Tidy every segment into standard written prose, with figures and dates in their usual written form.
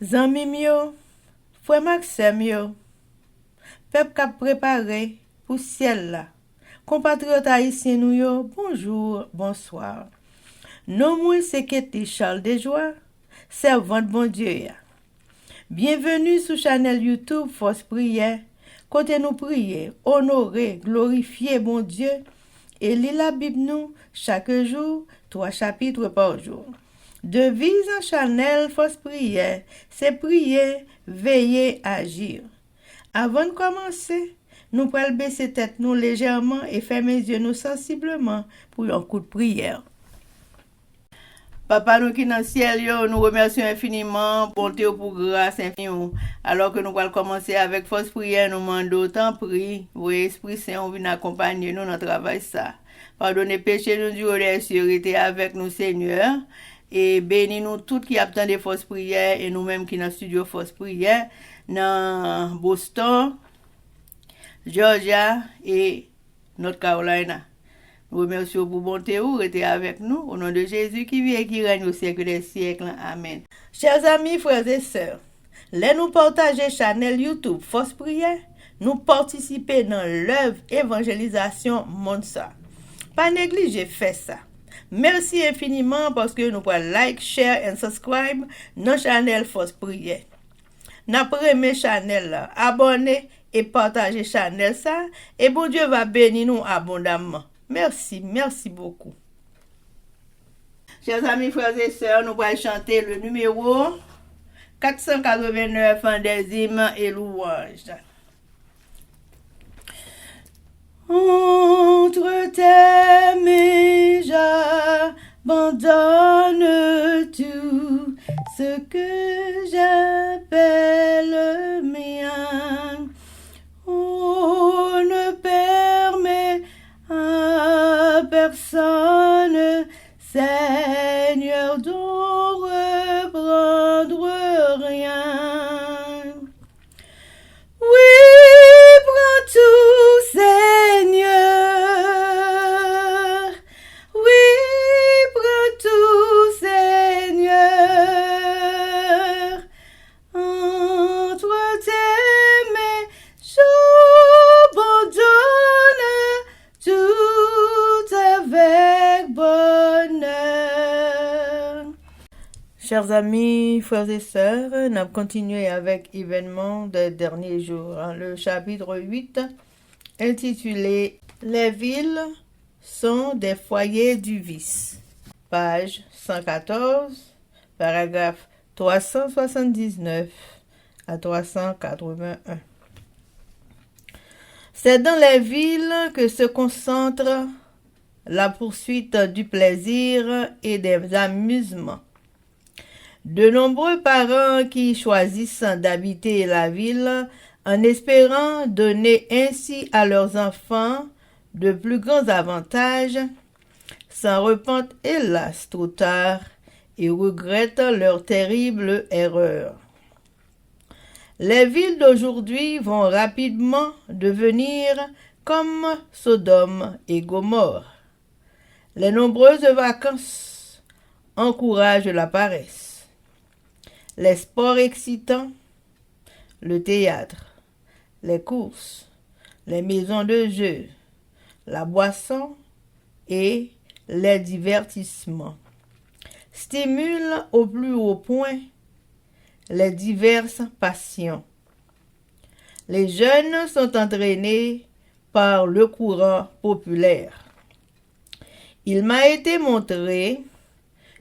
Zanmim yo, frère Maxime yo, peuple k'ap préparé pour ciel là. Compatriotes haïtiens nous yo, bonjour, bonsoir. Non moi c'est Ketty Charles Desjoie, servante bon Dieu ya. Bienvenue sur channel YouTube Force Prière, côté nous prier, honorer, glorifier bon Dieu et lire la Bible nous chaque jour, 3 chapitres par jour. Devise en channel Force Prière, c'est prier, veiller, agir. Avant de commencer, nous pouvons baisser tête nous légèrement et fermer les yeux nous sensiblement pour un coup de prière. Papa nous qui dans le ciel, nous remercions infiniment, bonté pour grâce infinie. Alors que nous allons commencer avec force prière, nous demandons tant prie, oui, Esprit Saint, on vient accompagner nous dans le travail ça. Pardonnez péché nous du des sûreté avec nous Seigneur. Et bénis-nous toutes qui attendent des forces prières et nous-mêmes qui dans le studio force prière, dans Boston, Georgia et North Carolina. Nous remercions pour bonté ou rester avec nous. Au nom de Jésus qui vit et qui règne au siècle des siècles. Amen. Chers amis, frères et sœurs, laissez nous partager channel YouTube Force Prière, nous participer dans l'œuvre évangélisation Monsa. Pas négliger faire ça. Merci infiniment parce que nous pouvons like, share et subscribe dans channel Force Prière. N'après mes channel là, abonnez et partagez channel ça et bon Dieu va bénir nous abondamment. Merci beaucoup. Chers amis, frères et sœurs, nous allons chanter le numéro 489 en des hymnes et louanges. Entre tes mains, j'abandonne tout ce que j'appelle mien. Oh, ne permets à personne, Seigneur, d'en reprendre rien. Oui, prends tout, Seigneur. Oui, prends tout, Seigneur. Entre tes mains, j'abandonne tout avec bonheur. Chers amis, frères et sœurs, nous avons continué avec l'événement des derniers jours, le chapitre 8, intitulé « Les villes sont des foyers du vice ». Page 114, paragraphe 379 à 381. C'est dans les villes que se concentre la poursuite du plaisir et des amusements. De nombreux parents qui choisissent d'habiter la ville en espérant donner ainsi à leurs enfants de plus grands avantages, s'en repentent hélas trop tard et regrettent leur terrible erreur. Les villes d'aujourd'hui vont rapidement devenir comme Sodome et Gomorrhe. Les nombreuses vacances encouragent la paresse. Les sports excitants, le théâtre, les courses, les maisons de jeux, la boisson et les divertissements stimulent au plus haut point les diverses passions. Les jeunes sont entraînés par le courant populaire. Il m'a été montré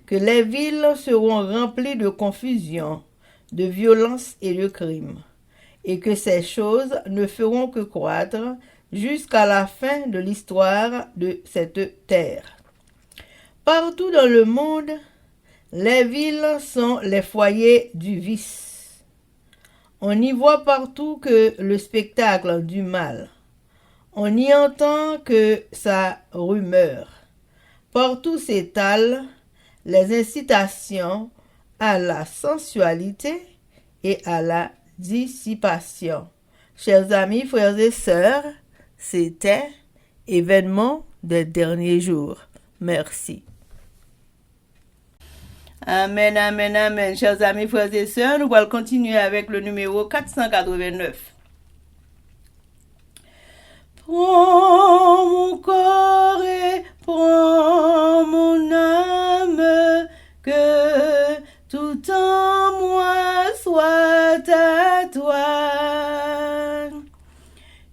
que les villes seront remplies de confusion, de violence et de crimes, et que ces choses ne feront que croître jusqu'à la fin de l'histoire de cette terre. Partout dans le monde, les villes sont les foyers du vice. On y voit partout que le spectacle du mal. On n'y entend que sa rumeur. Partout s'étalent les incitations à la sensualité et à la dissipation. Chers amis, frères et sœurs, c'était événement des derniers jours. Merci. Amen, amen, amen. Chers amis, frères et sœurs, nous allons continuer avec le numéro 489. Prends mon corps et prends mon âme, que tout en moi soit à toi,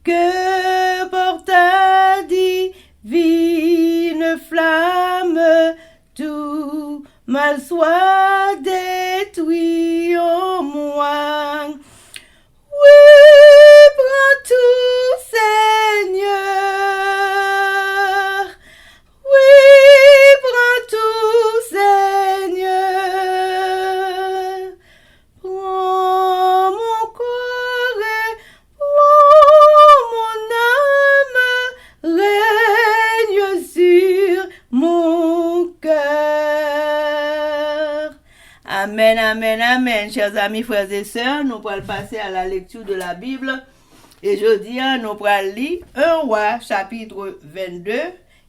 que par ta divine flamme tout mal soit détruit en moi. Oui, prends tout, Seigneur. Oui, prends tout, Seigneur. Prends mon corps et prends mon âme, règne sur mon cœur. Amen, amen, amen. Chers amis, frères et sœurs, nous allons passer à la lecture de la Bible. Et jeudi, nous allons lire 1 Roi chapitre 22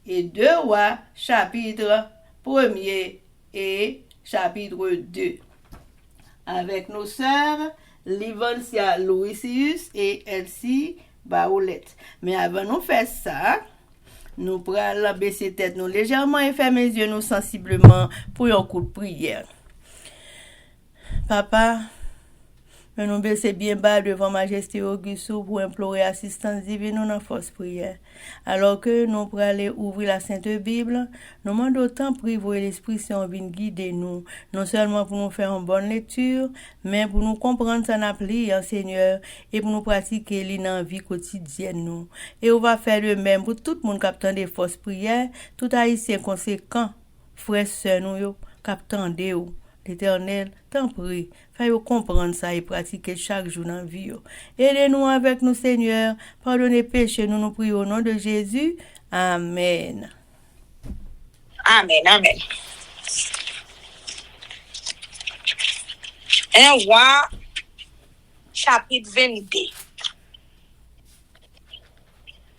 et 2 Rois chapitre 1er et chapitre 2. Avec nos sœurs Livancia Louisius et Elsie Baoulette. Mais avant de faire ça, nous allons baisser tête nous légèrement et fermer les yeux nous sensiblement pour un coup de prière. Papa, nous baisser bien bas devant Majesté Auguste pour implorer assistance divine dans la force prière. Alors que nous pour aller ouvrir la Sainte Bible, nous demandons autant priver l'Esprit Saint vienne guider nous, non seulement pour nous faire une bonne lecture, mais pour nous comprendre son appli, Seigneur, et pour nous pratiquer dans la vie quotidienne nous. Et on va faire le même pour tout le monde qui attend des forces prières, tout haïtien conséquent, frères sœurs nous qui attendent l'Éternel, t'en prie, fais-nous comprendre ça et pratiquer chaque jour dans la vie. Aidez-nous avec nous, Seigneur. Pardonnez péchés, nous nous prions au nom de Jésus. Amen. Amen, amen. 1 Roi, chapitre 22.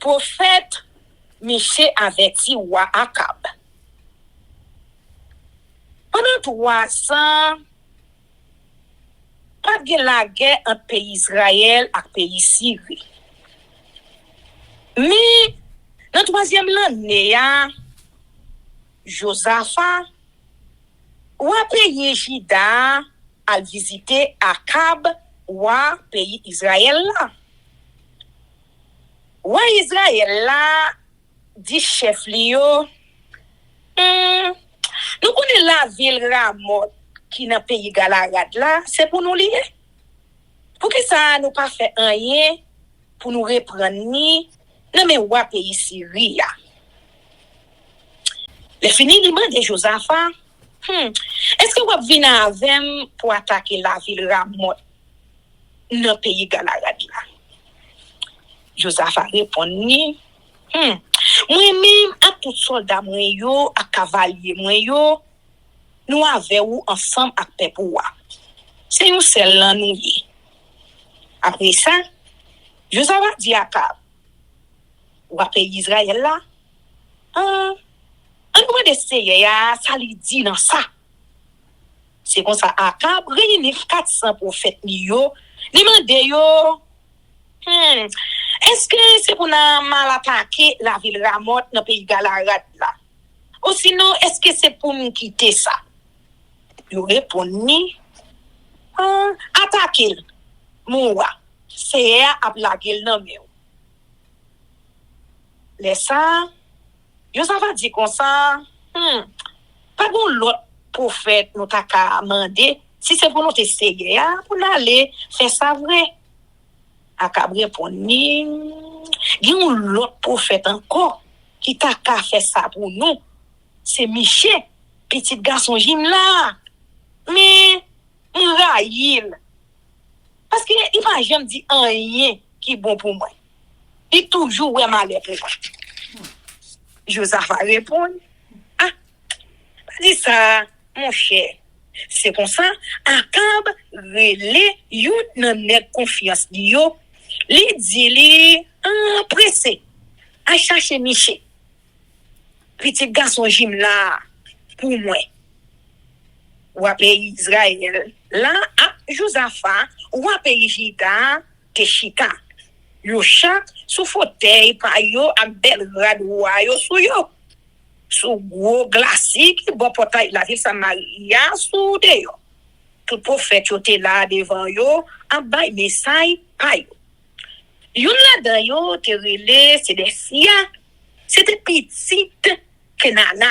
Prophète Michée avertit roi Akab. Pendant 3 ans, pas de la guerre entre pays Israël et pays Syrie. Mais, dans 3e année, Josaphat, roi pays Juda, a visité Akab, roi pays Israël là. Roi Israël là, dit chef Lio, nous connaissons la ville Ramoth qui dans le pays Galagad là, c'est pour nous lier. Pour que ça nous pas fait rien pour nous reprendre ni dans le pays Syrie. Le fini de Josaphat, est-ce que vous venez avec pour attaquer la ville Ramoth dans le pays Galagad là? Josaphat répond ni moi-même, à tout soldat, à cavalier, nous avons ensemble à peuple. C'est nous seul là, nous. Après ça, Josaphat dit à Akab, ou à pays Israël là, on doit essayer, ça lui dit dans ça. C'est comme ça, Akab réunit 400 prophètes, demande yo, est-ce que c'est pour nous mal attaquer la ville Ramoth dans le pays Galagad là? Ou sinon, est-ce que c'est pour nous quitter ça? Il répond ni attaquer mon roi. C'est à blaguer le nom. Laisse ça. Josaphat dit comme ça, pas bon l'autre prophète nous t'a demandé si c'est pour nous essayer pour nous aller faire ça vrai. Akab répond ni il y a l'autre prophète encore qui t'a fait ça pour nous, c'est Michée, petit garçon Jim là, mais m'raïl parce que il va jamais dire rien qui est bon pour moi, il toujours ouais malheur pour moi. Josaphat répond dis ça mon cher, c'est comme ça Akab relé yon nan net confiance di yo. Li dit li pressé à chercher Michée, petit garçon Jim là pour moi. ou à pays Israël. Là, à Josaphat, ou à pays Juda, te chita. Yo chak sous fauteuil pa yo ak bel radwa yo sou yo. Sou gros glacis qui bon portail la ville Samaria sou de yo. Tout prophète yo te là devant yo, en bay message pa yo. Yon la dan yo te relé, c'est des sia, c'est des petites kenana.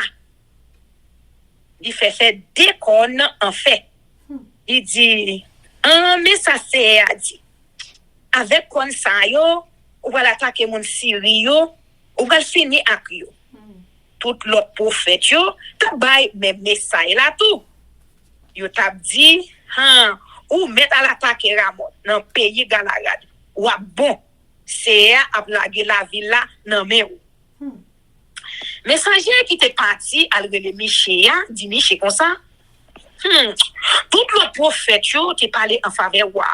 Il fait déconne en fait. Il dit, mais ça c'est a dit. Avec kon sa yo, ou va l'attaquer mon Syrie yo, ou va finir ak yo. Tout l'autre prophète yo, ta bay même message là tout. Yo t'a dit, ou met à l'attaquer Ramot dans pays Galagad. Ou a bon, c'est a blaguer la ville là nan men ou. Messager qui était parti à le Miché, dit Miché comme ça. Tout l'autre prophète yo te parlé en faveur wa.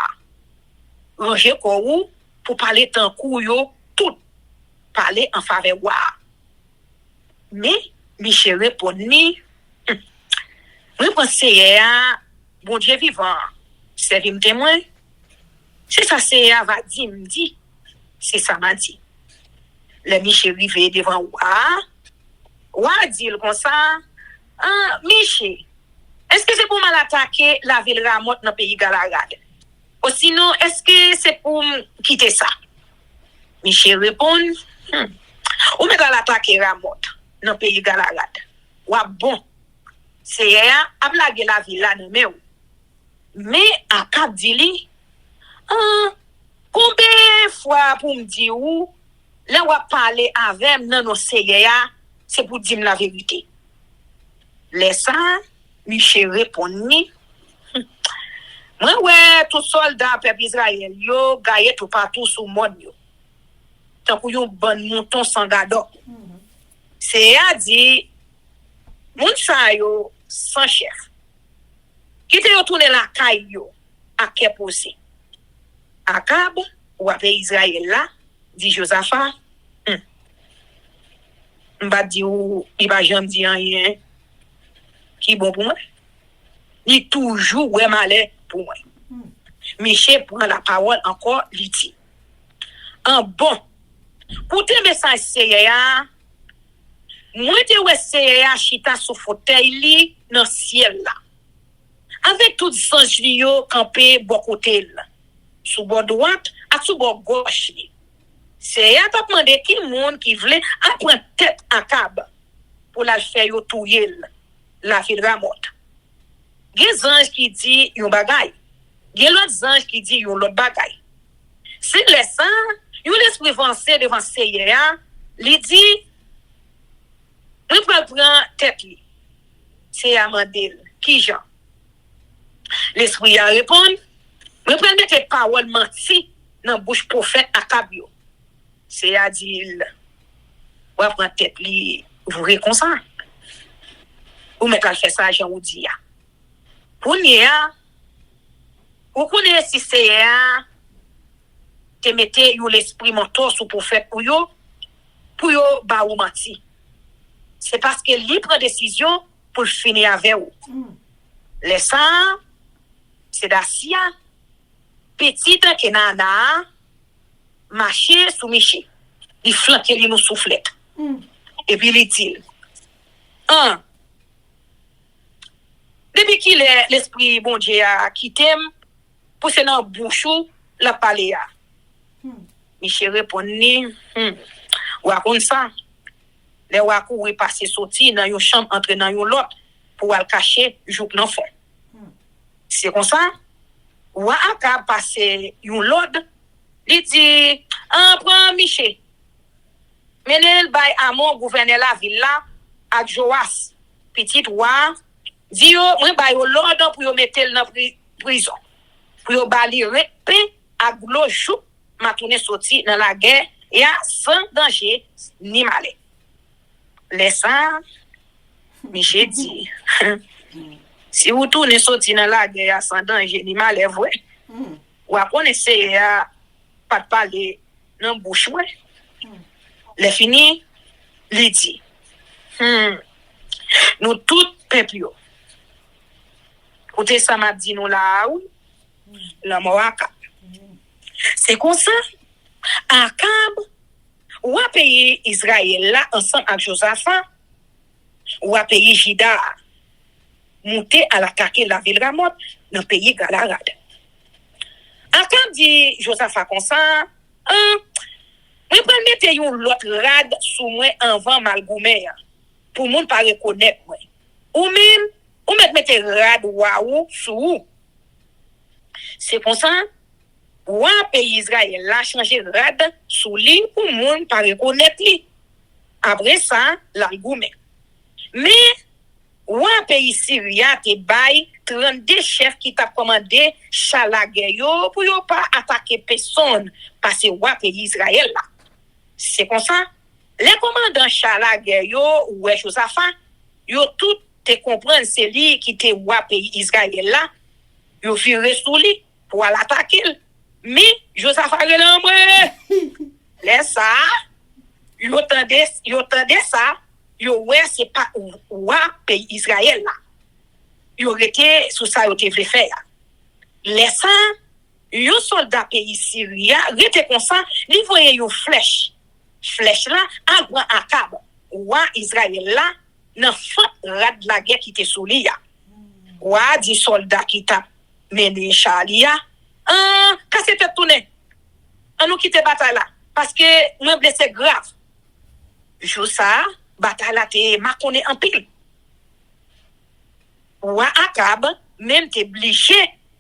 Roger Korou pour parler tant kou yo tout parler en faveur wa. Mais Michel répond ni repenser à bon Dieu vivant servir témoin. C'est ça c'est va dit c'est ça m'a dit. Le Michel rivé devant wa dit comme ça Michel est-ce que c'est pour mal attaquer la ville Ramoth dans pays Galagad? Ou sinon, est-ce que c'est pour quitter ça? Michel répond, ou me attaquer Ramoth dans pays Galagad. Ou bon, c'est à blaguer la ville là, mais à Cap Dili, combien de fois pour me dire où, là on va parler avec non non c'est pour dire la vérité. Laisse ça, Michel répond ni. Moi ouais tout soldat peuple Israël yo gagne tout partout sous monde yo. Tant que yon bon mouton sans gado. C'est à dire moun sa yo sans chef. Qui te retourner la caille yo à quel posé. Akab ou avec Israël là dit Josaphat m'ba di ou il va jamais dire rien qui bon pour moi. Il toujours ouais malais pour moi. Michel prend la parole encore, il dit. Bon, pour te message c'est moi te ouais c'est chita sous fauteuil li dans ciel là. Avec tout ange li yo campé bon côté là. Sous bord droite à sous bord gauche li. C'est à t'a demandé qui monde qui voulait apprendre tête en cab pour la faire yo touyer la ville Ramoth. Gen ange qui dit yon bagay. Gen l'autre ange qui dit yon l'autre bagay. Si laissant, yon l'esprit avancé devant Seigneur, li dit, on prend tête li. C'est Amandel, qui Jean. L'esprit a répondu, on prend mettre parole menti dans bouche prophète Akab yo. C'est à dire, on prend tête li, vous réconciliez. Ou mettre faire ça Jean ou dit. Pour nia, ou connaît si c'est te mettez l'esprit mentor sous prophète pour yo ba ou menti. C'est parce que lui prend décision pour finir avec vous. Les ça c'est Dacia petite kenana marcher sous Miché. Il flanque lui nous soufflette. Et puis il dit depuis qu'il est l'esprit bon Dieu a quitté pour se dans bouchou la parler a. Michel répond ni ou comme ça les wa courir passer sorti dans une chambre entrer dans une l'autre pour aller cacher jouk dans fond. C'est comme ça ou a passer une l'autre il dit prend Michel menel bay Amon gouverneur la ville là à Joas petite roi dit yo moi bay l'ordre pour yo mettre dans prison pour yo bali repé à glo chou m'a tourné sorti dans la guerre et sans danger ni malheur. Laissant Michel dit si vous tournez sorti dans la guerre sans danger ni malheur vrai ou à connaissez pas de parler dans bouche ouais les fini li dit nous tout peuple yo Côté ça m'a dit nous là, la mort Akab. C'est comme ça, Akab, ou a payé Israël là, ensemble avec Josaphat, ou a payé Juda, monter à l'attaquer la ville Ramoth, dans le pays Galarad. Akab dit Josaphat comme ça, je peux mettre une l'autre rad sous moi avant Malgoumé, pour moun pas reconnaître moi. Ou même, ou mettre rad waou sous. C'est comme ça, ou un pays Israël là changer rad sous lui pour moun pas reconnaître lui. Après ça, l'algoumé. Mais ou un pays syrien te bail 32 chefs qui t'a commandé chalagyo pour yo pas attaquer personne parce que ou un pays Israël là. C'est comme ça. Les commandants chalagyo ou Josaphat, yo tout te comprendre c'est lui qui te ou un pays Israël là. Yo firé sous lui pour l'attaquer. Mais Josaphat relève laisse ça. Yo tendait ça. Yo ouais c'est pas ou pays Israël là. Yo était sous ça yo te voulait faire. Laisse ça. Yo soldat pays syrien rete comme ça, li voye yo flèche là à grand Akab. Ou Israël là nan fat rad la guerre qui était sous li ya. Ou di soldat qui t'a mené Chalia. Quand c'était tourné. On nous quitte bataille là parce que moi blessé grave. Jo ça bataille là te makonné en pile. Ou Akab même te obligé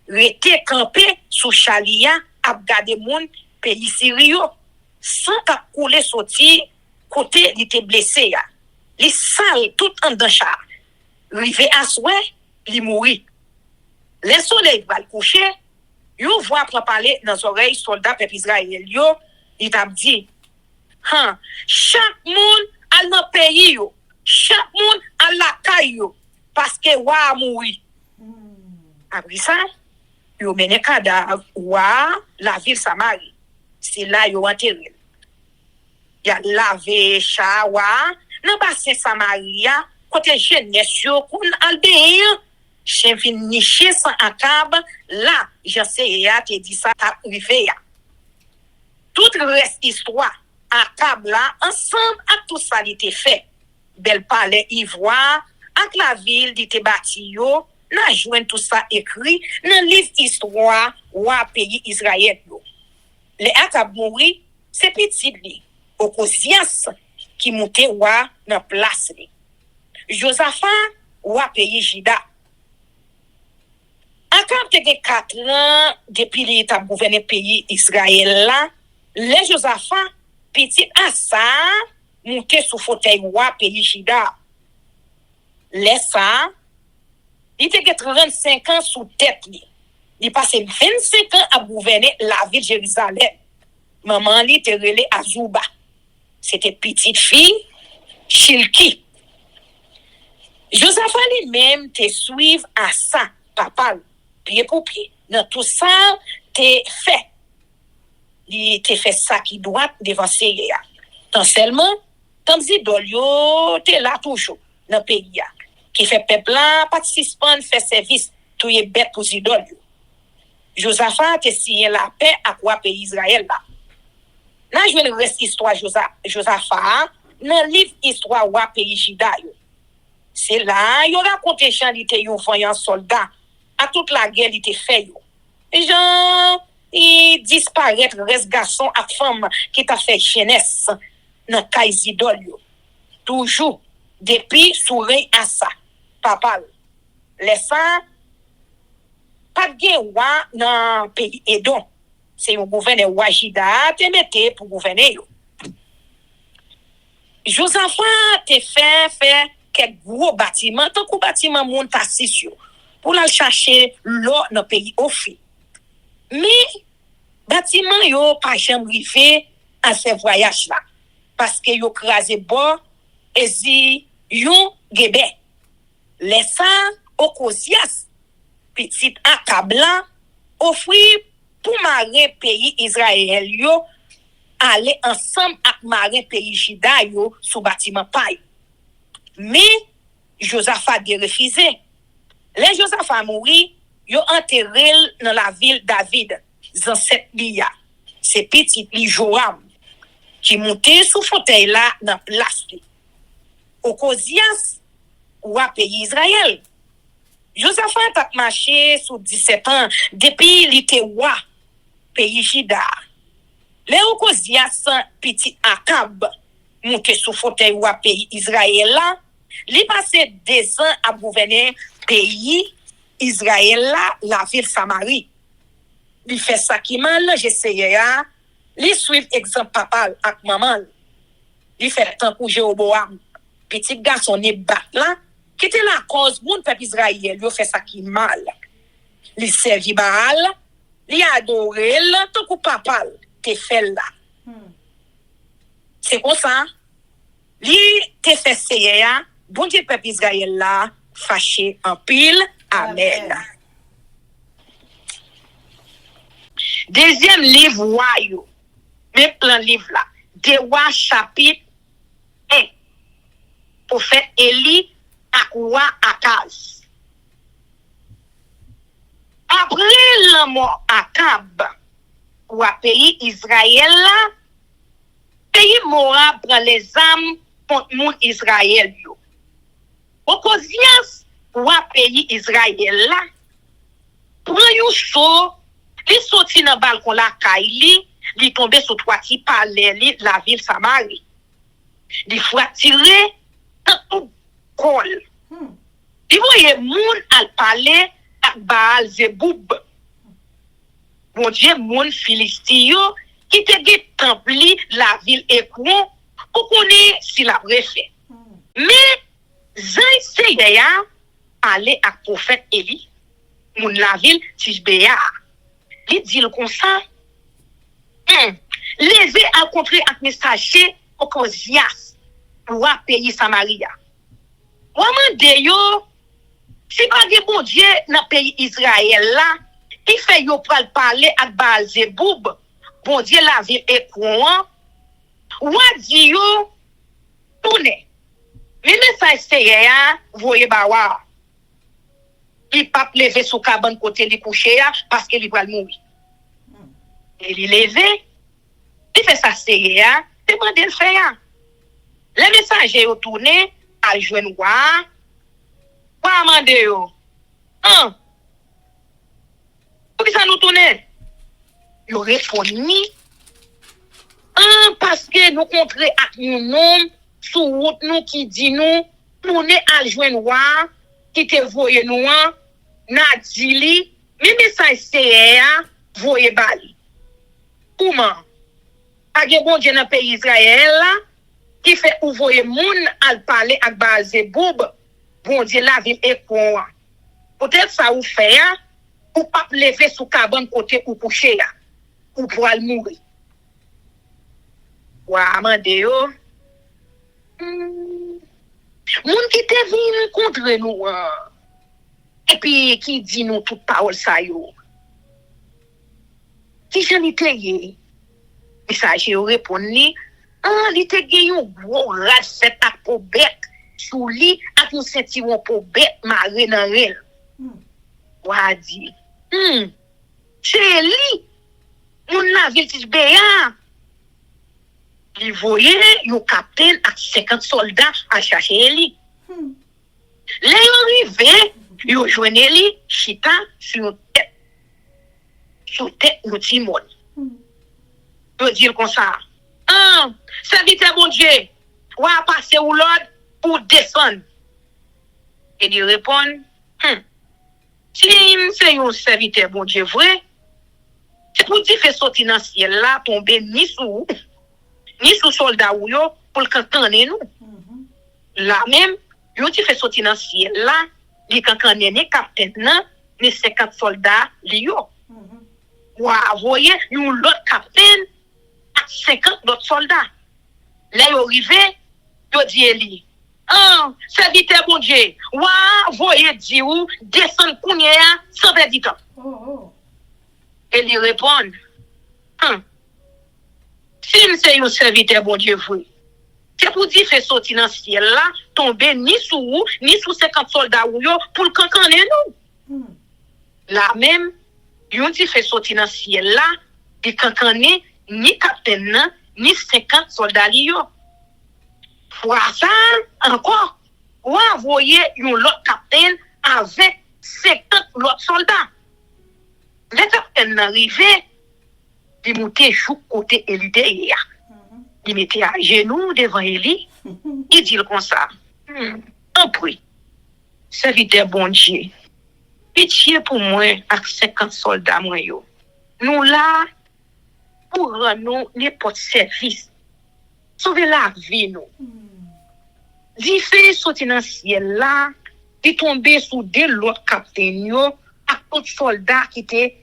rester campé sous Chalia à garder moun pays Syrio sans ta couler sorti côté il te blessé ya. Les sale tout en dans char. Rivé à souhait, il mourit. Le soleil va le coucher, yo voit pour parler dans oreilles soldats peuple Israël yo, il t'a dit chaque monde à dans pays yo, chaque monde à la caille yo parce que wa mourir. Après ça, yo mené cadavre wa la ville Samarie. C'est là yo enterré. Y a lavé chawa dans bassin Samaria côté jeunesse yo kon albéen chien fin niché sans Akab là je sais ya te dit ça t'a rivé ya toute reste histoire Akab là ensemble avec tout ça il était fait belle palais ivoire avec la ville il était bâti yo n'a joindre tout ça écrit dans livre histoire ou pays Israël yo les Akab mourir c'est petit li Okosias qui montait wa dans place li. Josaphat wa pays Juda. Akab te gen 4 ans depuis li t'a gouverné pays Israël là, les Josaphat petit Asa monté sous fauteuil wa pays Juda. Les ça il te gen 35 ans sous tête li. Il passé 25 ans à gouverner la ville de Jérusalem. Maman li te relé Azouba. C'était petite fille, Chilki. Josaphat lui-même te suive à ça, papa, pied pour pied. Dans tout ça, te fait. Il te fait ça qui doit devant Seigneur. Tant seulement, tant zidol yo, te là toujours, dans le pays. Qui fait peuple là, participant, fait service, tout est bête pour zidol yo. Josaphat te signé la paix à quoi pays Israël là. Là, je vais reste histoire Josaphat, dans le livre histoire wa pays Juda. C'est là, il y aura compté Jean, il était un voyant soldat. À toute la guerre, il était fait. Jean, il disparaît, reste garçon à femme qui t'a fait jeunesse dans Kaizidol. Toujours, depuis sourire à ça. Papa, laissant, pas de guerre dans le pays Edom. C'est un gouverneur Wajida te mette pour gouverner. Josaphat te fait quelques gros bâtiments, tant que bâtiment monte assis pour la chercher l'eau dans le pays Ofi. Mais bâtiment yo pas jamais rivé à ce voyage là parce que yo crasé bord et si yo gebe. Laissa Okosias petit Akablan offri pour marrer pays Israël yo aller ensemble avec marrer pays Juda yo sous bâtiment paille. Mais Josaphat a refusé Les Josaphat mouri, yo enterré dans la ville David, dans cette liya. C'est petit li Joram qui montait sous fauteuil là dans place li. Okosias roi pays Israël. Josaphat a marché sous 17 ans depuis il était roi pays Juda. Les Okosias petit Akab monté sous fauteuil roi pays Israël là, li passé 2 ans à gouverner pays Israël là, la ville Samarie. Li fait ça qui mal, j'essayais li suivre exemple papa ak maman. Li fait tant pour Jéroboam. Petit garçon né bat là, qui était la cause bon peuple Israël, yo fait ça qui mal. Li servi Baal, li adoré là, tant que papa te fait là. C'est comme ça. Li te fait ça, bon Dieu peuple Israël là, fâché en pile. Amen. Deuxième livre, Royaux. Même plan livre là. Des rois chapitre 1. Prophète Élie à roi Akaz. Après la mort Akab, roi pays Israël là, pays Moab prend les âmes contre mon Israël yo. Okosias, roi pays Israël là, prend yon saut, li sorti dans balcon la kaili, li tombe sur trois ti palais la ville Samarie. Li fois tiré dans tout col. Li voye moun al palais ak Baal Zeboub. Bon Dieu moun Filistio qui te ge templi la ville Ekron pour connaître si la refait. Mais Zay Seyeya aller à prophète Élie, moun la ville Tishbéa. Il dit comme ça. Levé à contrer avec messager Okosias, roi pays Samaria. Waman de yo, si pas de bon Dieu dans pays Israël là, qui fait yo pral parler avec Baal Zeboub, bon Dieu la ville Ekron, ou dit yo, tourne. Mais message c'est voyez bawa. Il pas lever sous cabane côté li coucher parce que il va mourir. Il est levé, il fait ça c'est demande le faire. Les messagers ont tourné à joindre roi. Quoi mandé yo? Pour ça nous tourner. Yo répondu parce que nous contrer avec nous nom sous route nous qui dit nous tourner à joindre roi qui te voye nous Nadili, mais message c'est voye bali. Comment? Age bon Dieu dans pays Israël là qui fait ouvrir moun al parler avec Baal Zeboub, bon Dieu la ville Ekron. Peut-être ça ou fait ou pas lever sous cabane côté ou coucher ou pour al mourir. Wa mande yo. Moun qui te venu contre nous et puis qui dit nous toute parole ça yo. Qui j'en était yé. Message yo répondre li te gen yon gros racette ak pou bête sous li ak yon sentiron pou bête maré nan rel. Wa di. C'est li. Moun la ville Tishbéa. Li voye yon capitaine ak 50 soldats à chercher li. Le yon rive, yon joine li chita sur tête. Sur tête yon timon. Yo dire comme ça. Serviteur bon Dieu, ou a passer ou l'ordre pour descendre. Et il répond, si c'est un serviteur bon Dieu vrai, c'est pour dire faire sortir dans le ciel là, tomber ni sous soldat ou yo, pour le cancaner nous. Là même, yo ti fait sortir dans le ciel là, li cancaner ni capitaine nan, ni 50 soldats li yo. Ou a voyer yon l'autre capitaine, 50 d'autres soldats. Là, ils arrivent, ils disent, serviteur bon Dieu, voyez Dieu, descend kounye sans perdre du temps. Et ils répondent, si c'est un serviteur bon Dieu, vous, C'est pour dire fait sortir dans le ciel là, tomber ni sous ou, ni sous 50 soldats ou yo pour le cancaner nous. Là même, yon dit fait sortir dans le ciel là, et cancaner ni capitaine ni 50 soldats li yo. Pour ça encore, ou envoyer yon l'autre capitaine avec 50 l'autre soldats. Le capitaine arrivé, il montait jou côté Élie derrière. Il mettait à genoux devant Élie. Il dit comme ça. En prie, serviteur bon Dieu, pitié pour moi avec 50 soldats moi yo. Nous là pour rendre nous n'importe service. Sauver la vie nous. Il fait sortir dans le ciel là, il tombé sous deux l'autre capitaine yo, à d'autres soldats qui étaient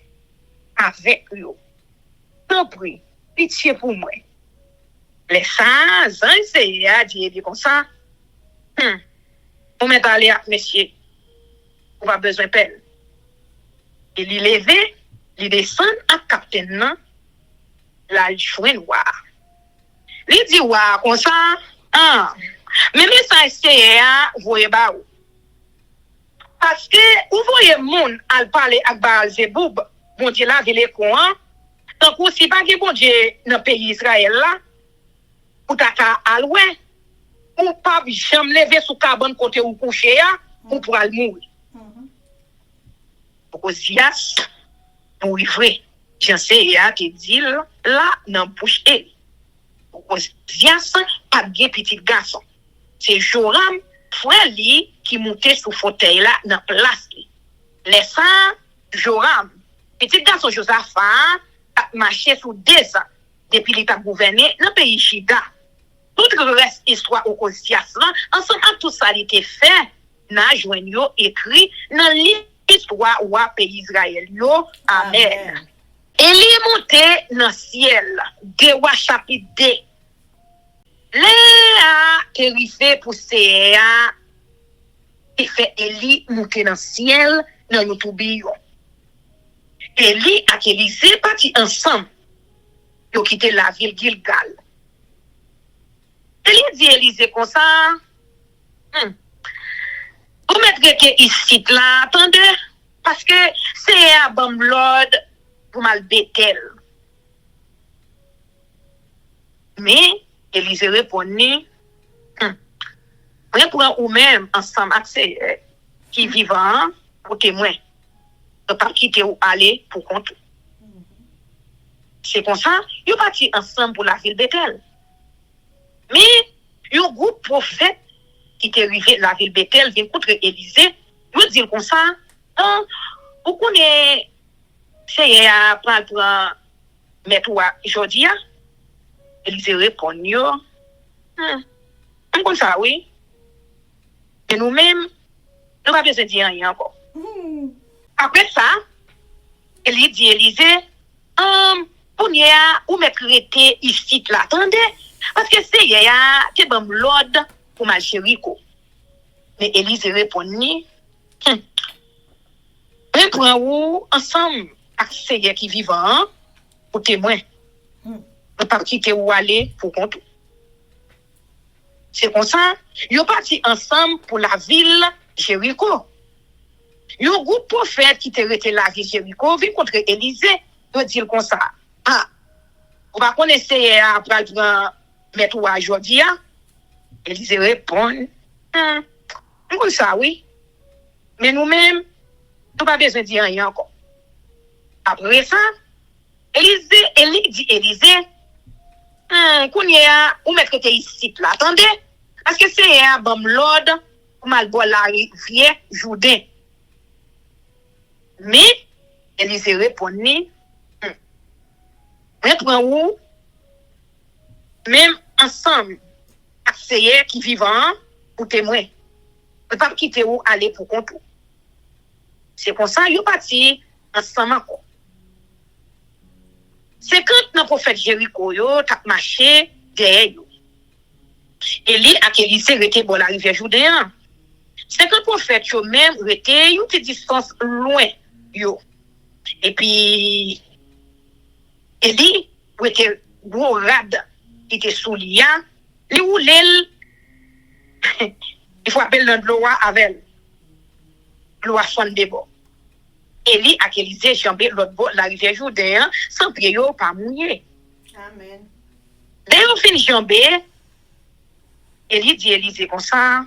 avec yo. En prie, pitié pour moi. Les saints, c'est à dire comme ça. On met aller à monsieur. On va besoin de pelle. Et il levé, il descend à capitaine, la joint noir. Il dit, ouais, comme ça, mais ça, c'est à voyez pas où. Parce que, vous voyez, moun, al parler avec Baal-Zeboub, bon Dieu, là, il est con, donc, si pas que bon Dieu, dans le pays Israël, là, ou ta ka alwe, ou pas jamais lever sous carbone côté ou coucher, ou pour al mourir. Pour Zias, pour vrai, j'en sais, te dit là, dans bouche elle. Pour Zias, pas bien petit garçon. C'est Joram, frère li, qui montait sous fauteuil là, dans place li. Laissant Joram, petit garçon Josaphat, a marché sous 2 ans, depuis l'état gouverné dans le pays Chida. Tout le reste histoire au Osias là, ensemble à tout ça il était fait, n'a joigno écrit dans l'histoire ou pays Israël yo. Amen. Et il est monté dans le ciel, de roi chapitre 2. Léa terrifié pour Séa, et fait Élie monter dans le ciel, dans le tourbillon. Élie et Élisée partis ensemble. Ils ont quitté la ville Gilgal. Élie dit Élisée comme ça. Vous mettrez que ici là, attendez, parce que c'est un bon lord pour mal Bethel. Mais Élisée répondit, prends ou même ensemble avec qui vivant pour témoin. Ne pas quitter ou aller pour compte. C'est comme ça, ils sont partis ensemble pour la ville Bethel. Mais, un groupe prophète qui est arrivé la ville Bethel vient contre Élisée, ils disent comme ça, vous connaissez, c'est à prendre mettre aujourd'hui. Élisée répond, comme ça, oui. Et nous-mêmes, nous n'avons pas besoin de dire rien encore. Après ça, Élie dit Élisée, pour y a ou mettre rete ici là, attendez, parce que c'est y bon l'ordre pour ma Jéricho. Mais Élisée répondit, prends ou ensemble avec ceux qui vivant pour témoin. Ne pas quitter ou aller pour compte. C'est comme ça, ils sont partis ensemble pour la ville Jéricho. Il y a un groupe prophète qui était resté la ville Jéricho, vient contre Élisée, il dit comme ça. On va connaître après mettre aujourd'hui. Élisée répond, comme ça, oui. Mais nous-mêmes, nous n'avons pas besoin de dire rien encore. Après ça, Élie dit Élisée, qu'on y a, ou mettre ici là, attendez, parce que c'est un bon l'ordre pour mal boire la rivière Jourdain. Mais, Élisée répondit, prends où, même ensemble, avec ceux qui vivent pour témoin, ne pas quitter où aller pour compte. C'est comme ça, ils sont partis ensemble encore. C'est quand le prophète Jéricho a marché derrière eux. Élie et Élisée étaient dans la rivière Jourdain. C'est quand le prophète même était une petite distance loin. Yo. Et puis, Élie était gros rad qui était sous l'ia, Li ou l'el, il faut appeler l'un de l'eau avec l'eau à fond de bon. Eli ak Élysée jambé l'autre bord la rivière Jourdain sans pied yo pas mouillé. Amen. Dès on fin jambé, Eli dit Élysée comme ça.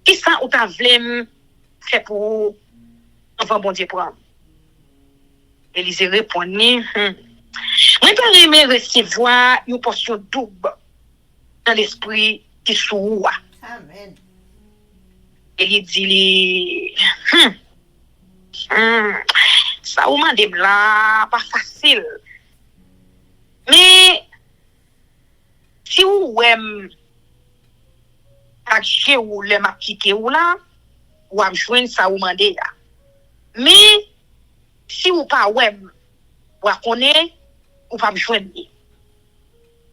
Qui ça ou ta vle fait pour enfin bon Dieu prendre. Élysée répond moi pas aimer recevoir une portion double dans l'esprit qui sous. Amen. Et il dit ça ou m'a là pas facile. Mais si ou aime acheter ou le m'a quitter ou là ou a joindre ça ou mandé là. Mais si ou pas aime ou a connaît ou pas joindre.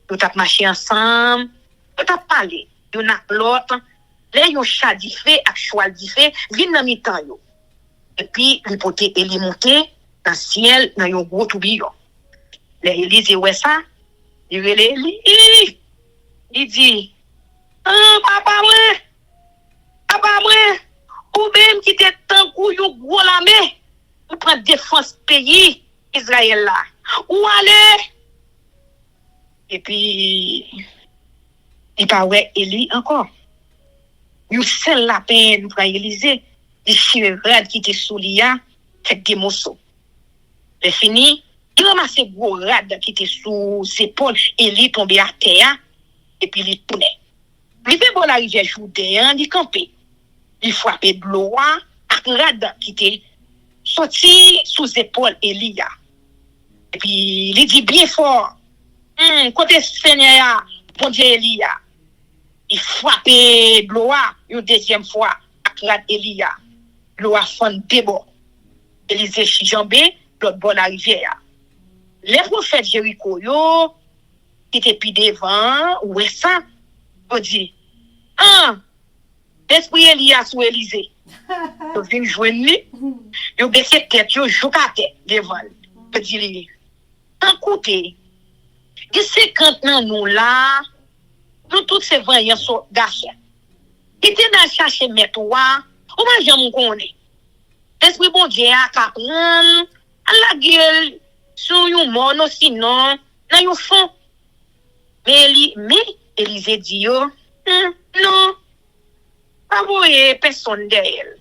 Nous t'a marché ensemble, nous t'a parlé, nous n'a l'autre. Là, yon chat di fait, ak choual di fait, vin nan mi tan yo. Et puis, li pote Eli monte dans ciel, dans yon gros tourbillon. Là, Élysée ouais ça, il rele Eli. Il dit, papa moi, ou même qui te tant kou yon gros lame, ou prend défense pays Israël là. Ou aller. Et puis, il pas ouais Eli encore. Yo seul la peine pour Élysée, des chirurades qui étaient sous l'IA, fait des morceaux. C'est fini, il ramasse gros rad qui étaient sous ses épaules, et il tombé à terre, et puis il tournait. Il fait bon la rivière Jourdain, il campait. Il frappait de l'eau, avec rad qui était sorti sous ses épaules Elia. Et puis il dit bien fort, côté Seigneur, bon Dieu Elia. Il frappait Bloa une deuxième fois à Elia. Bloa fond débo. Élysée chijambé, l'autre bord la rivière. Les prophètes Jéricho yo, qui étaient puis devant, ouais ça, on dit, l'esprit Elia sous Élysée. Ils viennent joindre lui, ils baissent tête, ils jouent à tête devant. On dit, écoutez, il 50 ans nous là, nous tous ces voyants sont gâchés. Qui était dans chercher métois, ou pas j'aime connaître. Esprit bon Dieu a capran à la gueule sur un mono sinon dans un fond. Mais Élysée dit yo, non. Pas voyer personne derrière.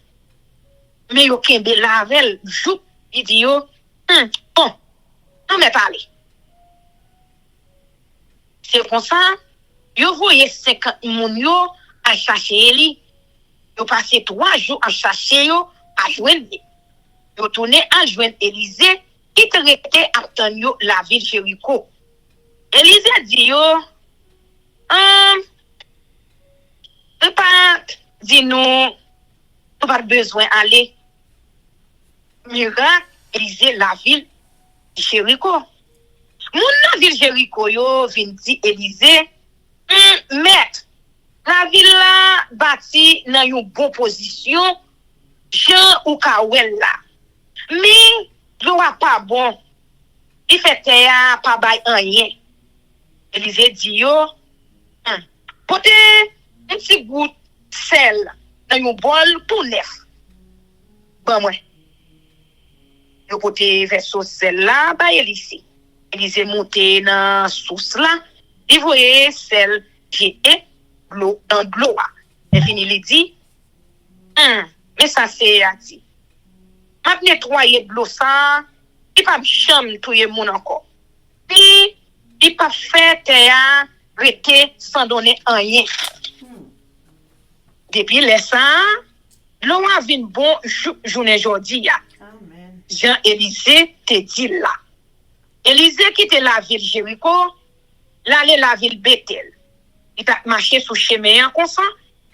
Mais yo kembe lavel jou, il dit yo, bon. Non mais parler. C'est comme ça. Yo voyez 50 moun yo à chercher Eli. Yo passé 3 jours à chercher yo à joindre. Yo tourné à joindre Élysée qui traitait attendre yo la ville Jéricho. Élysée dit yo pas dit nous pas besoin aller. Miracle Élysée la ville Jéricho. Moun la ville Jéricho yo vinn di Élysée maître, la ville là bâti dans une bonne position, Jean ou Kawel là. Mais l'eau pas bon. Il fait terre pas bail rien. Élysée dit yo, portez un petit goutte sel dans un bol pour neuf. Bon moi. Yo portez verso sel là, ba Élysée. Élysée monter dans source là. Il voyait celle qui est l'eau dans de l'eau. Et fini, il dit, mais ça c'est à dire. M'a nettoyer de l'eau ça, il pas chambre tout le monde encore. Puis, il pas fait terre, rester sans donner rien. Depuis le ça, l'eau a vu bon journée aujourd'hui. Jean-Élysée te dit là. Élysée quitte la ville Jéricho, l'aller la ville Bethel. Il t'a marché sous chemin comme ça.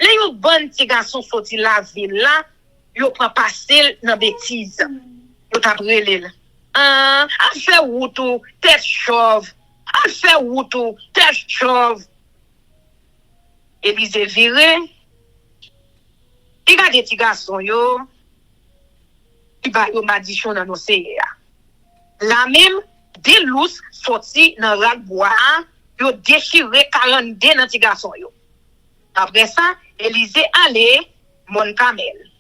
Là, yon bon petit garçon sorti la ville là, yon prend passer dans bêtise. Yon t'a brûlé là. A fait outou, tête chauve. A fait outou, tête chauve. Élysée viré. Il a des petits garçons il va yon m'a dit chon dans nos séries. La même, des loups sorti dans la bois, yo déchiré 42 dans ti garçon yo. Après ça, Élisée allait mon camel.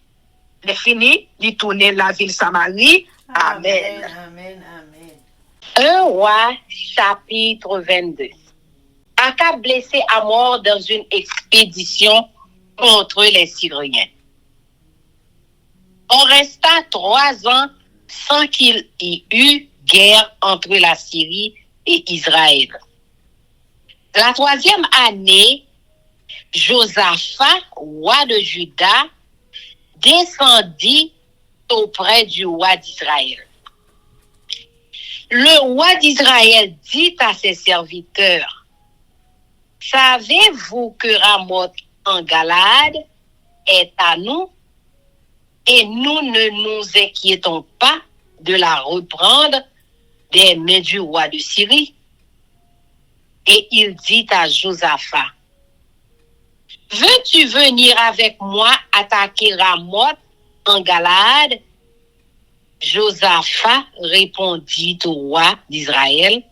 Les fini, il tourner la ville Samarie. Amen. Amen. Amen. 1 Roi, chapitre 22. Akab blessé à mort dans une expédition contre les Syriens. On resta 3 ans sans qu'il y eût guerre entre la Syrie et Israël. La 3e année, Josaphat, roi de Juda, descendit auprès du roi d'Israël. Le roi d'Israël dit à ses serviteurs, « Savez-vous que Ramoth en Galade est à nous, et nous ne nous inquiétons pas de la reprendre des mains du roi de Syrie? » Et il dit à Josaphat, « Veux-tu venir avec moi attaquer Ramoth en Galade? » Josaphat répondit au roi d'Israël,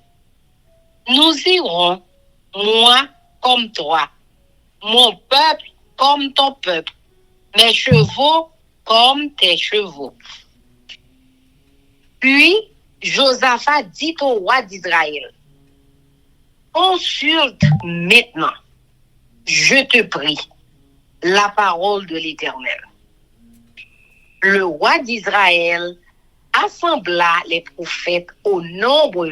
« Nous irons, moi comme toi, mon peuple comme ton peuple, mes chevaux comme tes chevaux. » Puis Josaphat dit au roi d'Israël, « Consulte maintenant, je te prie, la parole de l'Éternel. » Le roi d'Israël assembla les prophètes au nombre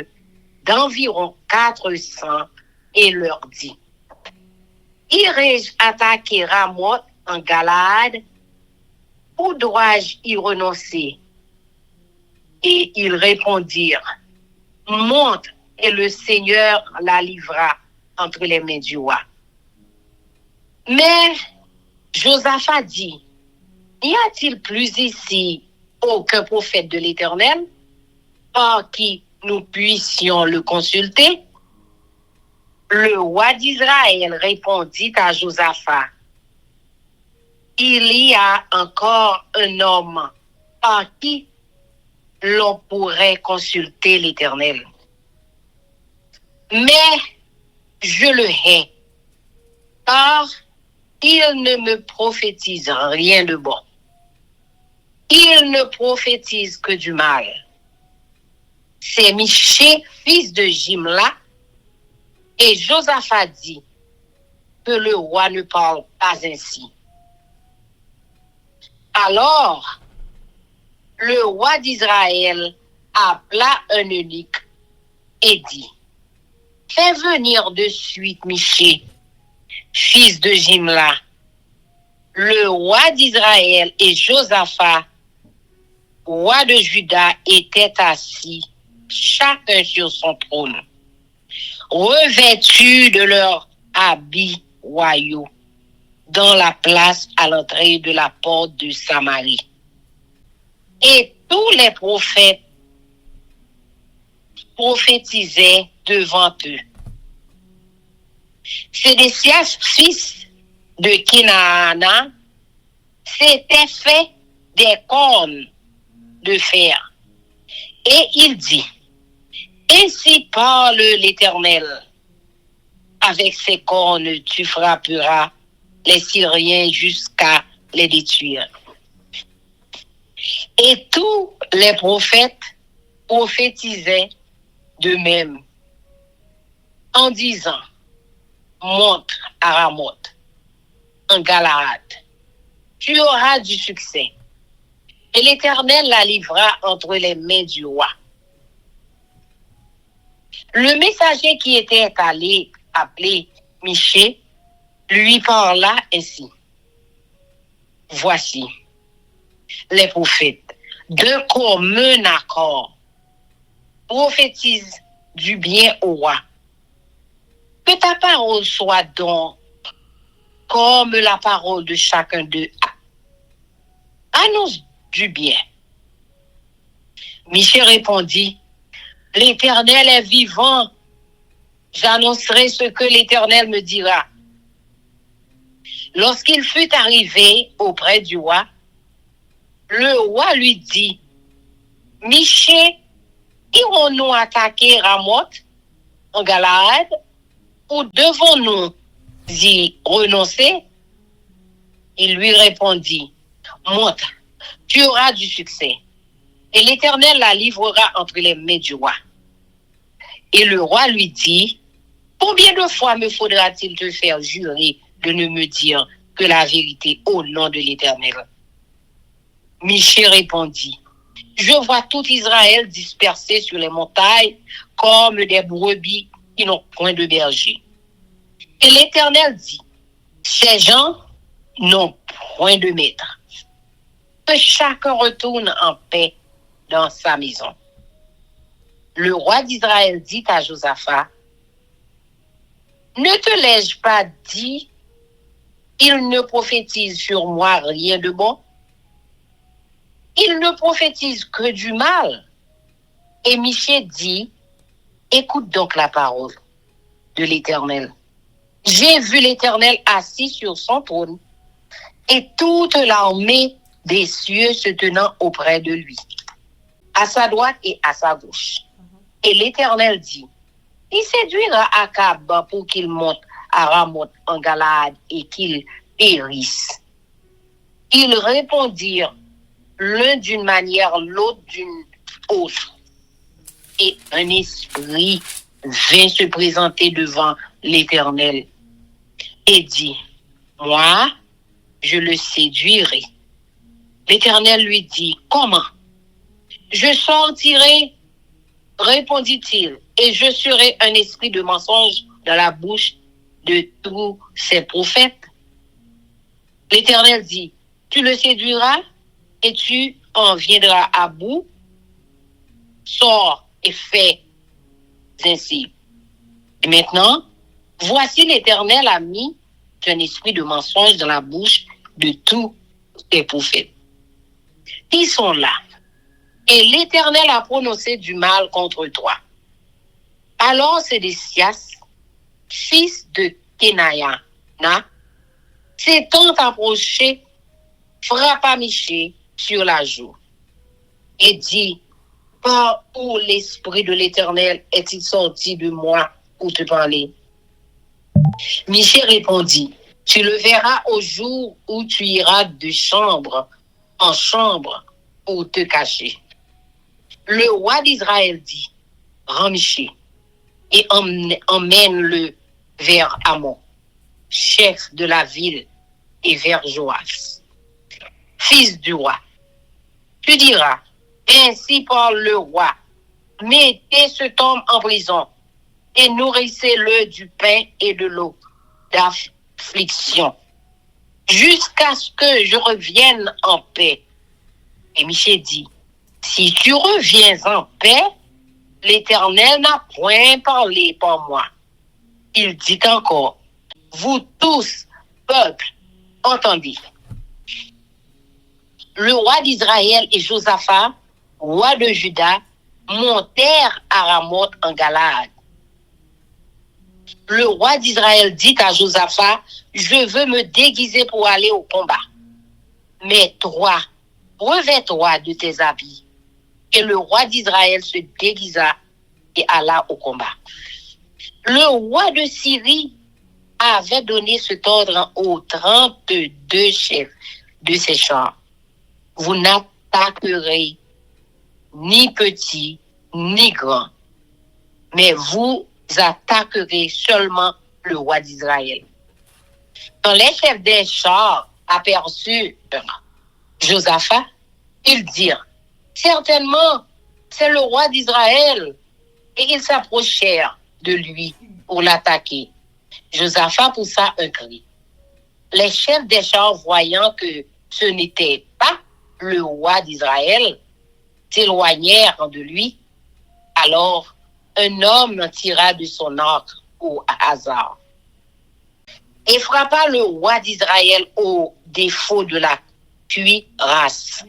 d'environ 400 et leur dit, « Irai-je attaquer Ramoth en Galade, ou dois-je y renoncer? » Et ils répondirent, « Monte, et le Seigneur la livra entre les mains du roi. » Mais Josaphat dit, « N'y a-t-il plus ici aucun prophète de l'Éternel par qui nous puissions le consulter? » Le roi d'Israël répondit à Josaphat, « Il y a encore un homme par qui l'on pourrait consulter l'Éternel. Mais je le hais, car il ne me prophétise rien de bon. Il ne prophétise que du mal. C'est Michée, fils de Jimla, et Josaphat dit que le roi ne parle pas ainsi. Alors, le roi d'Israël appela un eunuque et dit, « Fais venir de suite Michée, fils de Jimla. » Le roi d'Israël et Josaphat, roi de Juda, étaient assis, chacun sur son trône, revêtus de leurs habits royaux, dans la place à l'entrée de la porte de Samarie. Et tous les prophètes prophétisaient devant eux. Sédécias, fils de Kenaana, s'était fait des cornes de fer. Et il dit, « Ainsi parle l'Éternel, avec ces cornes tu frapperas les Syriens jusqu'à les détruire. » Et tous les prophètes prophétisaient de même, en disant, « Monte à Ramoth, en Galade, tu auras du succès. » Et l'Éternel la livra entre les mains du roi. Le messager qui était allé appeler Michée lui parla ainsi. « Voici, les prophètes, d'un commun accord, prophétisent du bien au roi. Que ta parole soit donc comme la parole de chacun d'eux. Annonce du bien. » Michée répondit, « L'Éternel est vivant. J'annoncerai ce que l'Éternel me dira. » Lorsqu'il fut arrivé auprès du roi, le roi lui dit, « Michée, irons-nous attaquer Ramoth en Galaad ou devons-nous y renoncer? Il lui répondit, monte, tu auras du succès, et l'Éternel la livrera entre les mains du roi. Et le roi lui dit, combien de fois me faudra-t-il te faire jurer de ne me dire que la vérité au nom de l'Éternel? Michée répondit, je vois tout Israël dispersé sur les montagnes comme des brebis qui n'ont point de berger. Et l'Éternel dit, ces gens n'ont point de maître. Que chacun retourne en paix dans sa maison. Le roi d'Israël dit à Josaphat, ne te l'ai-je pas dit, il ne prophétise sur moi rien de bon? Il ne prophétise que du mal. Et Michée dit, écoute donc la parole de l'Éternel. J'ai vu l'Éternel assis sur son trône et toute l'armée des cieux se tenant auprès de lui, à sa droite et à sa gauche. Et l'Éternel dit, il séduira Akab pour qu'il monte à Ramoth en Galaad et qu'il périsse. Ils répondirent l'un d'une manière, l'autre d'une autre. Et un esprit vint se présenter devant l'Éternel et dit, moi, je le séduirai. L'Éternel lui dit, comment? Je sortirai, répondit-il, et je serai un esprit de mensonge dans la bouche de tous ces prophètes. L'Éternel dit, tu le séduiras et tu en viendras à bout. Sors et fais ainsi. Et maintenant, voici l'Éternel a mis un esprit de mensonge dans la bouche de tous les prophètes. Ils sont là. Et l'Éternel a prononcé du mal contre toi. Alors Sédécias, fils de Kenaïa, s'étant approché, frappa Michée sur la joue et dit, par où l'esprit de l'Éternel est-il sorti de moi pour te parler? Michée répondit, tu le verras au jour où tu iras de chambre en chambre pour te cacher. Le roi d'Israël dit, rends Michée et emmène-le vers Amon, chef de la ville, et vers Joas, fils du roi. Tu diras, ainsi parle le roi, mettez cet homme en prison et nourrissez-le du pain et de l'eau d'affliction, jusqu'à ce que je revienne en paix. Et Michée dit, si tu reviens en paix, l'Éternel n'a point parlé par moi. Il dit encore, vous tous, peuple, entendez. Le roi d'Israël et Josaphat, roi de Juda, montèrent à Ramoth en Galaad. Le roi d'Israël dit à Josaphat, je veux me déguiser pour aller au combat. Mais toi, revêts-toi de tes habits. Et le roi d'Israël se déguisa et alla au combat. Le roi de Syrie avait donné cet ordre aux 32 chefs de ses chars. Vous n'attaquerez ni petit ni grand, mais vous attaquerez seulement le roi d'Israël. Quand les chefs des chars aperçurent Josaphat, ils dirent, certainement, c'est le roi d'Israël. Et ils s'approchèrent de lui pour l'attaquer. Josaphat poussa un cri. Les chefs des chars, voyant que ce n'était pas le roi d'Israël, s'éloignèrent de lui. Alors, un homme tira de son arc au hasard et frappa le roi d'Israël au défaut de la cuirasse.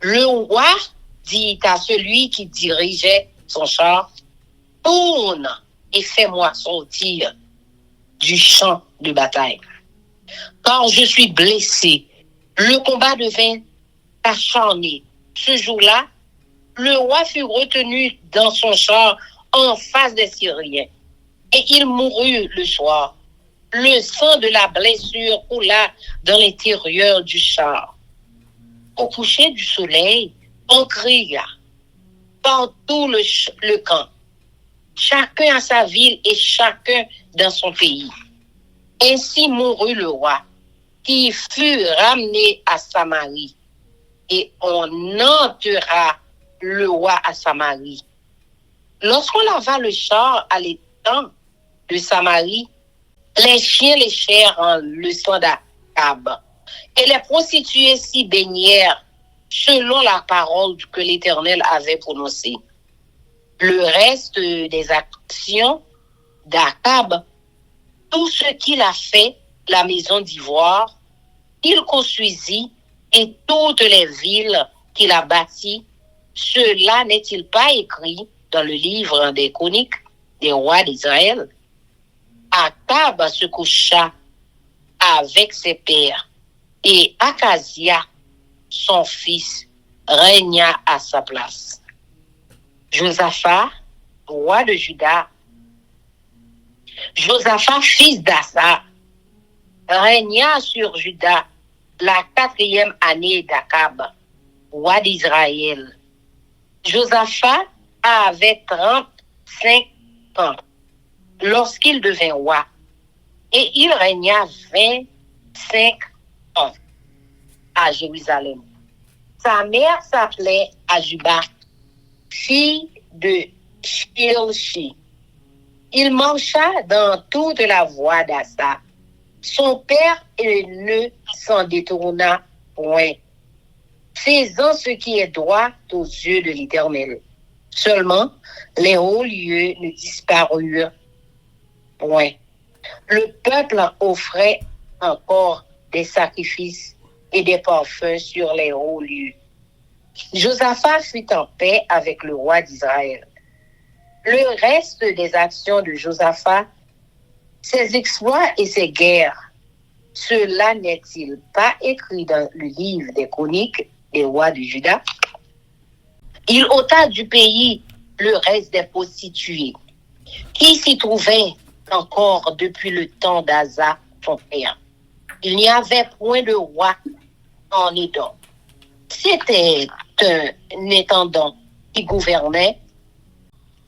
Le roi dit à celui qui dirigeait son char, tourne et fais-moi sortir du champ de bataille. Car je suis blessé. Le combat devint acharné. Ce jour-là, le roi fut retenu dans son char en face des Syriens, et il mourut le soir. Le sang de la blessure coula dans l'intérieur du char. Au coucher du soleil, on cria par tout le camp, chacun à sa ville et chacun dans son pays. Ainsi mourut le roi, qui fut ramené à Samarie, et on enterra le roi à Samarie. Lorsqu'on lava le char à l'étang de Samarie, les chiens léchèrent en le sang d'Akab, et les prostituées s'y baignèrent selon la parole que l'Éternel avait prononcée. Le reste des actions d'Akab, tout ce qu'il a fait, la maison d'ivoire, il construisit, et toutes les villes qu'il a bâties, cela n'est-il pas écrit dans le livre des chroniques des rois d'Israël? Akab se coucha avec ses pères, et Akazia, son fils, régna à sa place. Josaphat, roi de Juda, Josaphat, fils d'Asa, régna sur Juda la 4e année d'Akab, roi d'Israël. Josaphat avait 35 ans lorsqu'il devint roi, et il régna 25 ans à Jérusalem. Sa mère s'appelait Ajuba, fille de Shilshi. Il marcha dans toute la voie d'Asa. Son père ne s'en détourna point, faisant ce qui est droit aux yeux de l'Éternel. Seulement, les hauts lieux ne disparurent point. Le peuple offrait encore des sacrifices et des parfums sur les hauts lieux. Josaphat fut en paix avec le roi d'Israël. Le reste des actions de Josaphat, ses exploits et ses guerres, cela n'est-il pas écrit dans le livre des chroniques des rois de Juda? Il ôta du pays le reste des prostituées, qui s'y trouvaient encore depuis le temps d'Asa, son père. Il n'y avait point de roi en Édom. C'était un intendant qui gouvernait.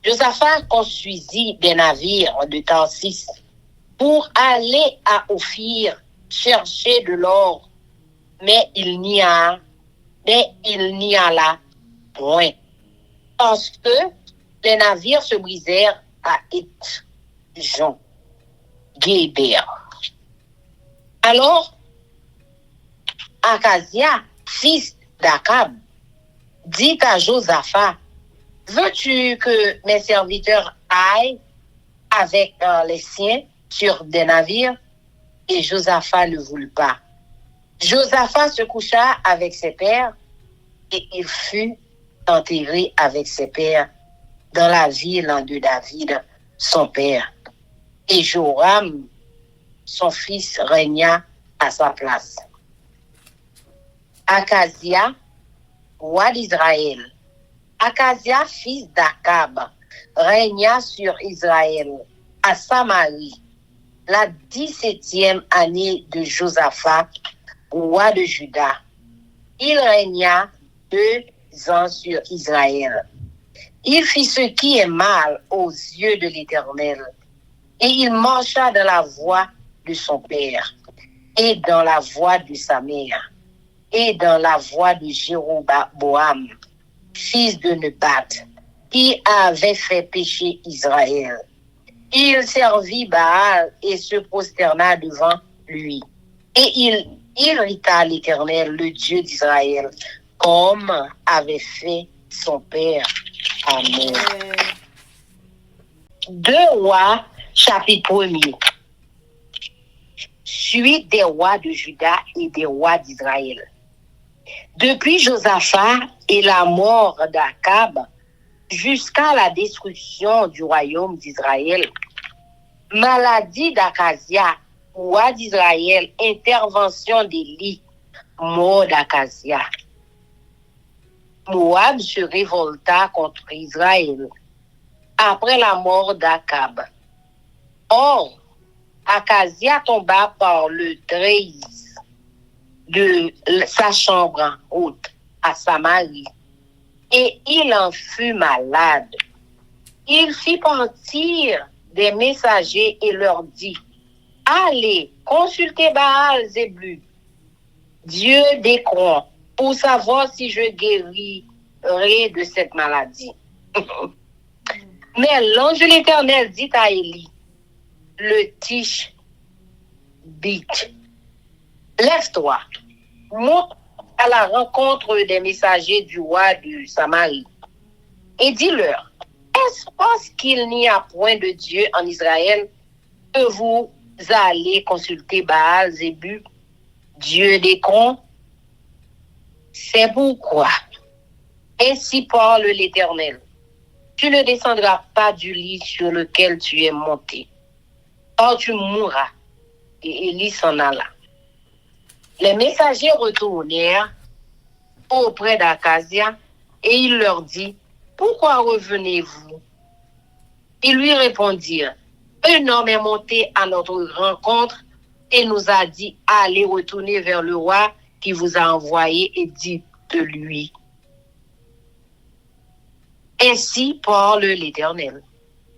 Josaphat construisit des navires de Tarsis pour aller à Ophir chercher de l'or, mais il n'y a là point, parce que les navires se brisèrent à Jean, Guéber. Alors, Akazia, fils d'Akab, dit à Josaphat, veux-tu que mes serviteurs aillent avec les siens sur des navires? Et Josaphat ne voulut pas. Josaphat se coucha avec ses pères, et il fut enterré avec ses pères dans la ville de David, son père. Et Joram, son fils, régna à sa place. Akazia, roi d'Israël. Akazia, fils d'Akab, régna sur Israël à Samarie, la 17e année de Josaphat, roi de Juda. Il régna 2 ans sur Israël. Il fit ce qui est mal aux yeux de l'Éternel, et il marcha dans la voie de son père, et dans la voie de sa mère, et dans la voie de Jéroboam, fils de Nebat, qui avait fait pécher Israël. Il servit Baal et se prosterna devant lui. Et il irrita l'Éternel, le Dieu d'Israël, comme avait fait son père. Amen. 2 Rois, chapitre 1er. Suite des rois de Juda et des rois d'Israël. Depuis Josaphat et la mort d'Akab, jusqu'à la destruction du royaume d'Israël, maladie d'Akazia, roi d'Israël, intervention d'Élie, mort d'Akazia. Moab se révolta contre Israël après la mort d'Akab. Or, Akazia tomba par le treillis de sa chambre haute à Samarie, et il en fut malade. Il fit partir des messagers et leur dit: allez, consultez Baal-Zébul, Dieu d'Écron, pour savoir si je guérirai de cette maladie. Mais l'ange de l'Éternel dit à Élie, le Tishbite: lève-toi, monte à la rencontre des messagers du roi de Samarie et dis-leur: est-ce parce qu'il n'y a point de Dieu en Israël que vous allez consulter Baal-Zébul, Dieu d'Écron? C'est pourquoi, ainsi parle l'Éternel, tu ne descendras pas du lit sur lequel tu es monté, or tu mourras. Et Élie s'en alla. Les messagers retournèrent auprès d'Akazia et il leur dit: pourquoi revenez-vous? Ils lui répondirent: un homme est monté à notre rencontre et nous a dit: allez retourner vers le roi qui vous a envoyé et dites-lui: ainsi parle l'Éternel.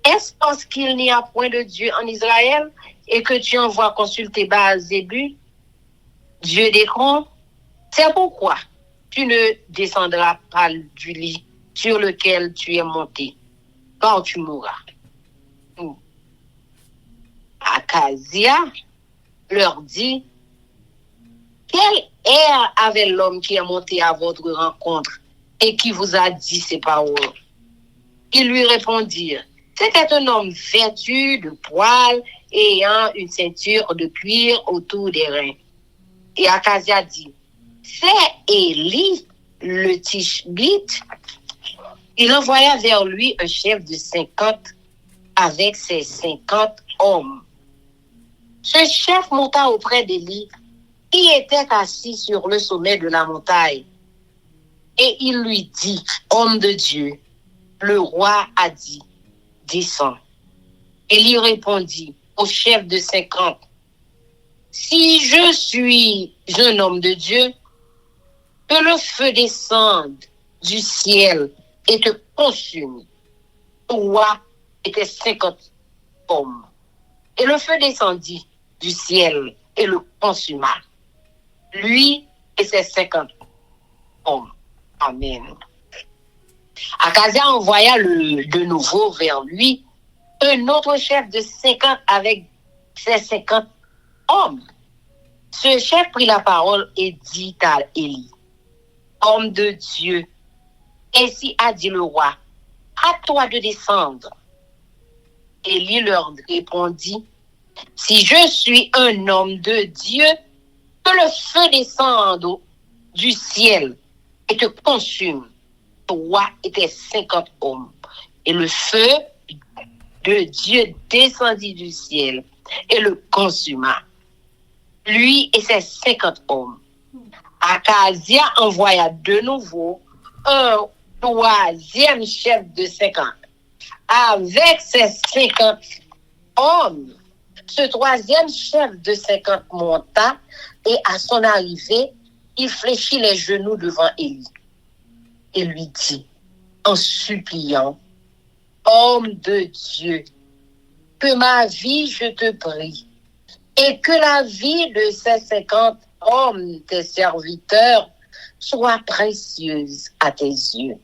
Est-ce parce qu'il n'y a point de Dieu en Israël et que tu envoies consulter Baal-Zébul, Dieu d'Écron? C'est pourquoi tu ne descendras pas du lit sur lequel tu es monté, car tu mourras. Akazia leur dit: quel air avait l'homme qui est monté à votre rencontre et qui vous a dit ces paroles? Ils lui répondirent: c'était un homme vêtu de poils et ayant une ceinture de cuir autour des reins. Et Akazia dit: c'est Élie, le Tishbite. Il envoya vers lui un chef de 50 avec ses 50 hommes. Ce chef monta auprès d'Élie, qui était assis sur le sommet de la montagne. Et il lui dit: homme de Dieu, le roi a dit: descends. Élie répondit au chef de 50: si je suis un homme de Dieu, que le feu descende du ciel et te consume. Le roi était 50 hommes. Et le feu descendit du ciel et le consuma, lui et ses 50 hommes. Amen. Akazia envoya de nouveau vers lui un autre chef de 50 avec ses 50 hommes. Ce chef prit la parole et dit à Élie: homme de Dieu, ainsi a dit le roi, à toi de descendre. Élie leur répondit: si je suis un homme de Dieu, que le feu descende du ciel et te consume, toi et tes 50 hommes. Et le feu de Dieu descendit du ciel et le consuma, lui et ses 50 hommes. Akazia envoya de nouveau un troisième chef de 50 avec ses 50 hommes. Ce troisième chef de 50 monta et à son arrivée, il fléchit les genoux devant Élie et lui dit en suppliant: homme de Dieu, que ma vie, je te prie, et que la vie de ces 50 hommes, tes serviteurs, soit précieuse à tes yeux.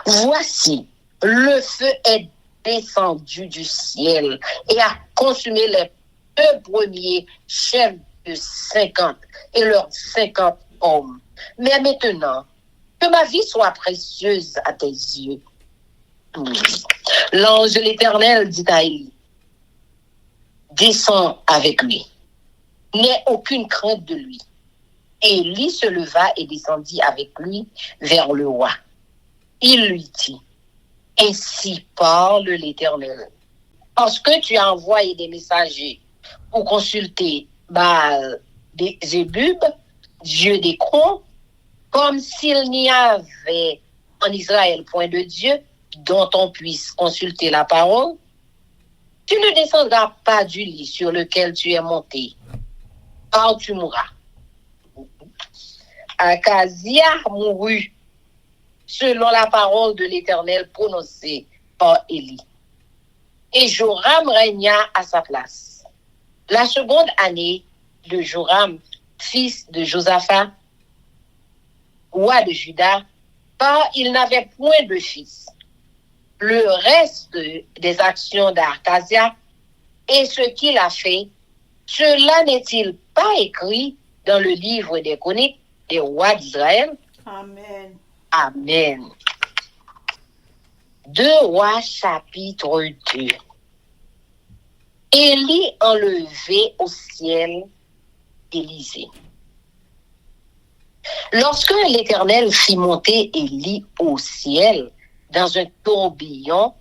Voici, le feu est descendu du ciel et a consumé les deux premiers chefs de 50 et leurs 50 hommes. Mais maintenant, que ma vie soit précieuse à tes yeux. L'ange de l'Éternel dit à Élie: descends avec lui, n'aie aucune crainte de lui. Et Élie se leva et descendit avec lui vers le roi. Il lui dit: ainsi parle l'Éternel, parce que tu as envoyé des messagers pour consulter Baal-Zébul, Dieu d'Écron, comme s'il n'y avait en Israël point de Dieu dont on puisse consulter la parole, tu ne descendras pas du lit sur lequel tu es monté, car tu mourras. Akazia mourut selon la parole de l'Éternel prononcée par Élie. Et Joram régna à sa place. La seconde année de Joram, fils de Josaphat, roi de Juda, car il n'avait point de fils. Le reste des actions d'Akazia et ce qu'il a fait, cela n'est-il pas écrit dans le livre des chroniques des rois d'Israël? Amen. Amen. 2 Rois chapitre 2. Élie enlevé au ciel Élisée. Lorsque l'Éternel fit monter Élie au ciel dans un tourbillon,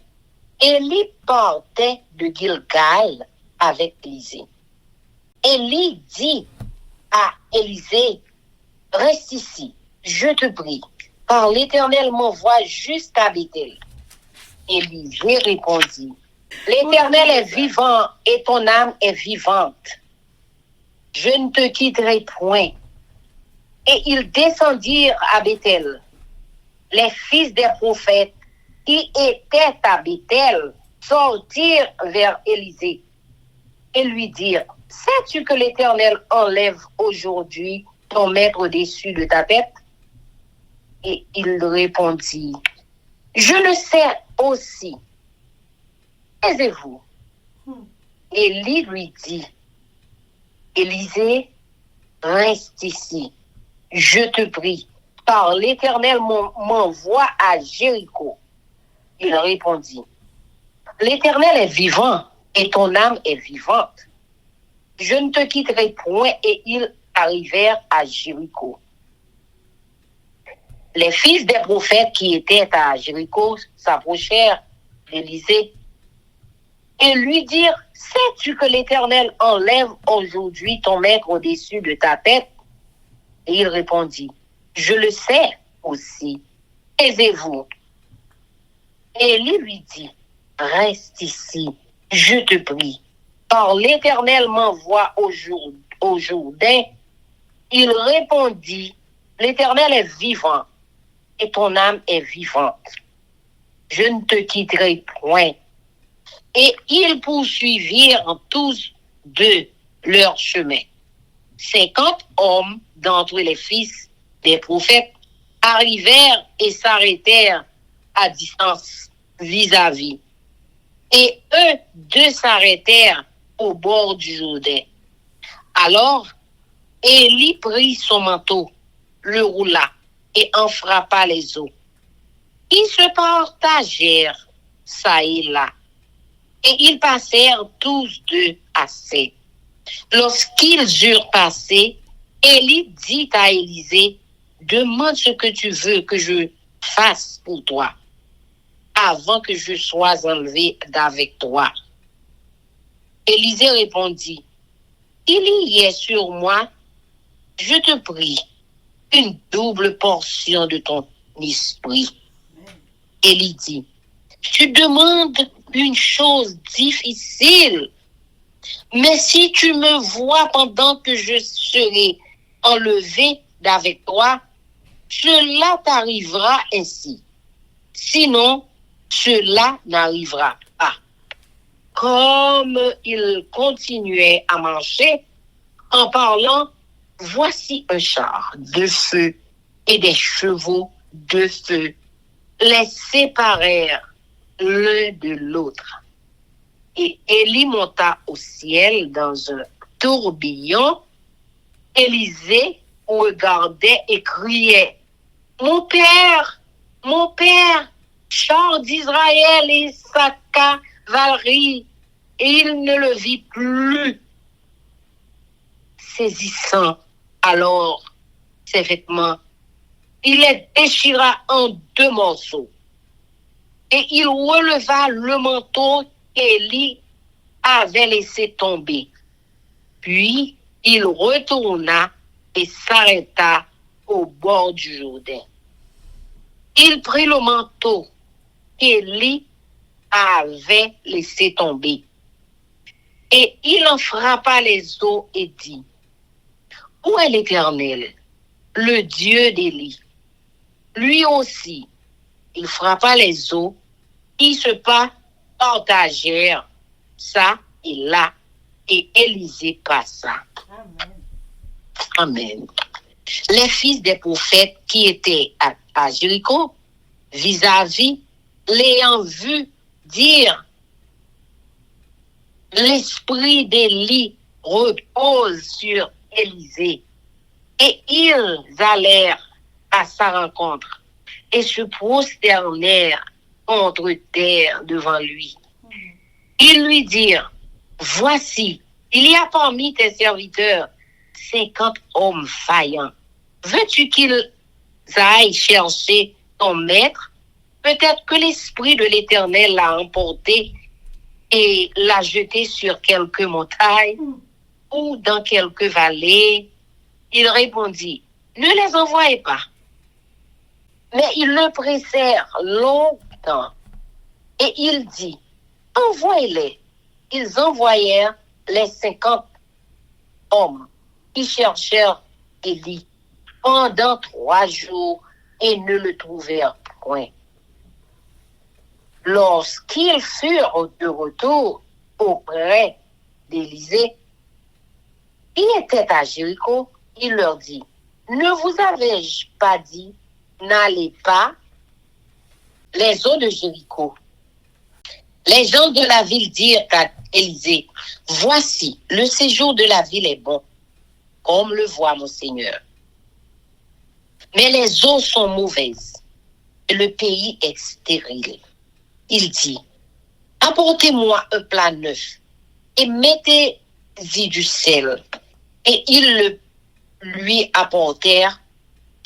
Élie partait de Gilgal avec Élisée. Élie dit à Élisée, reste ici, je te prie, car l'Éternel m'envoie jusqu'à Béthel. Élisée répondit, l'Éternel est vivant et ton âme est vivante. Je ne te quitterai point. Et ils descendirent à Béthel. Les fils des prophètes qui étaient à Béthel sortirent vers Élisée et lui dirent, sais-tu que l'Éternel enlève aujourd'hui ton maître dessus de ta tête? Et il répondit, je le sais aussi. Taisez-vous. Élie lui dit, Élisée, reste ici, je te prie, car l'Éternel m'envoie à Jéricho. Il répondit, l'Éternel est vivant et ton âme est vivante. Je ne te quitterai point. Et ils arrivèrent à Jéricho. Les fils des prophètes qui étaient à Jéricho s'approchèrent d'Élisée et lui dirent, sais-tu que l'Éternel enlève aujourd'hui ton maître au-dessus de ta tête? Et il répondit, je le sais aussi. Taisez-vous. Élie lui dit, reste ici, je te prie, car l'Éternel m'envoie au Jourdain. Il répondit, l'Éternel est vivant et ton âme est vivante. Je ne te quitterai point. Et ils poursuivirent tous deux leur chemin. 50 hommes d'entre les fils des prophètes arrivèrent et s'arrêtèrent à distance vis-à-vis. Et eux deux s'arrêtèrent au bord du Jourdain. Alors, Élie prit son manteau, le roula et en frappa les eaux. Ils se partagèrent çà et là, et ils passèrent tous deux assez. Lorsqu'ils eurent passé, Élie dit à Élisée, demande ce que tu veux que je fasse pour toi, avant que je sois enlevé d'avec toi. Élisée répondit, il y est sur moi, je te prie, une double portion de ton esprit. Élie dit, tu demandes une chose difficile, mais si tu me vois pendant que je serai enlevé d'avec toi, cela t'arrivera ainsi. Sinon, cela n'arrivera pas. Comme il continuait à marcher, en parlant, voici un char de feu et des chevaux de feu les séparèrent l'un de l'autre. Et Élie monta au ciel dans un tourbillon. Élisée regardait et criait, mon père, char d'Israël et sa cavalerie. Et il ne le vit plus. Saisissant alors ses vêtements, il les déchira en 2 morceaux. Et il releva le manteau qu'Élie avait laissé tomber. Puis il retourna et s'arrêta au bord du Jourdain. Il prit le manteau qu'Élie avait laissé tomber. Et il en frappa les os et dit, où est l'Éternel, le Dieu d'Élie? Lui aussi, il frappa les os qui se partagèrent ça et là, et Élisée passa. Amen. Les fils des prophètes qui étaient à Jéricho, vis-à-vis, l'ayant vu dire, l'esprit d'Élie repose sur Élisée. Et ils allèrent à sa rencontre et se prosternèrent contre terre devant lui. Ils lui dirent, voici, il y a parmi tes serviteurs 50 hommes vaillants. Veux-tu qu'ils aillent chercher ton maître? Peut-être que l'esprit de l'Éternel l'a emporté et l'a jeté sur quelques montagnes ou dans quelques vallées. Il répondit, ne les envoyez pas. Mais ils le pressèrent longtemps. Et il dit, envoyez-les. Ils envoyèrent les 50 hommes qui cherchèrent Élie pendant 3 jours et ne le trouvèrent point. Lorsqu'ils furent de retour auprès d'Élisée, qui était à Jéricho, il leur dit, ne vous avais-je pas dit, n'allez pas les eaux de Jéricho? Les gens de la ville dirent à Élisée, voici, le séjour de la ville est bon, comme le voit mon Seigneur. Mais les eaux sont mauvaises, et le pays est stérile. Il dit, apportez-moi un plat neuf, et mettez-y du sel. Et ils le lui apportèrent.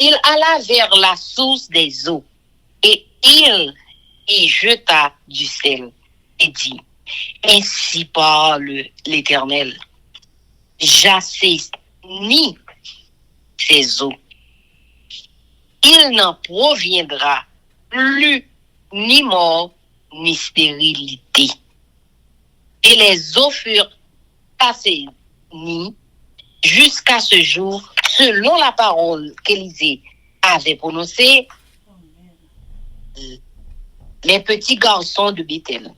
Il alla vers la source des eaux, et il y jeta du sel, et dit, ainsi parle l'Éternel, j'assainis ces eaux. Il n'en proviendra plus ni mort, ni stérilité. Et les eaux furent assainies jusqu'à ce jour, selon la parole qu'Élisée avait prononcée, les petits garçons de Béthel.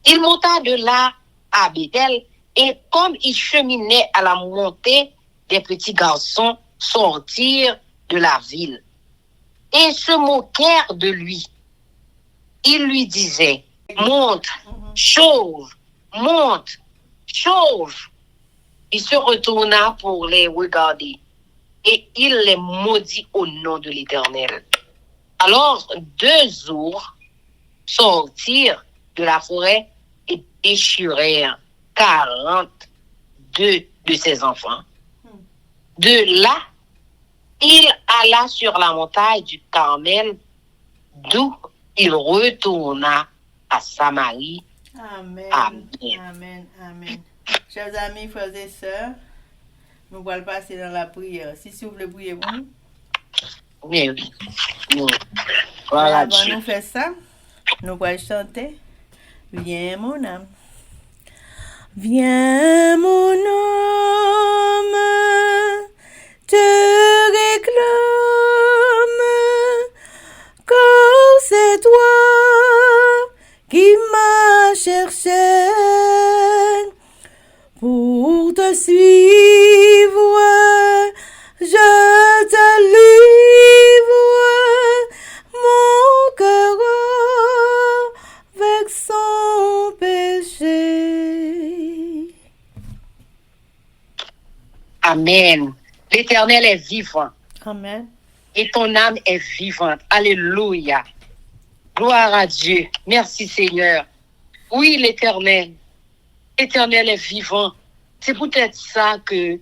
Il monta de là à Béthel, et comme il cheminait à la montée, des petits garçons sortirent de la ville et se moquèrent de lui. Ils lui disaient, monte, chauve, monte, chauve. Il se retourna pour les regarder, et il les maudit au nom de l'Éternel. Alors 2 ours sortirent de la forêt et déchirèrent 42 de ses enfants. De là, il alla sur la montagne du Carmel, d'où il retourna à Samarie. Amen. Amen. Amen. Amen. Chers amis, frères et sœurs, nous allons passer dans la prière. Si vous voulez prier, vous. Oui, oui. Voilà, Avant Dieu. nous faire ça, nous allons chanter. Viens mon âme. Viens mon âme, te réclame, car c'est toi qui m'as cherché pour te suivre. Je te livre mon cœur avec son péché. Amen. L'Éternel est vivant Amen. et ton âme est vivante. Alléluia. Gloire à Dieu. Merci Seigneur. Oui, l'Éternel. L'Éternel est vivant. C'est peut-être ça que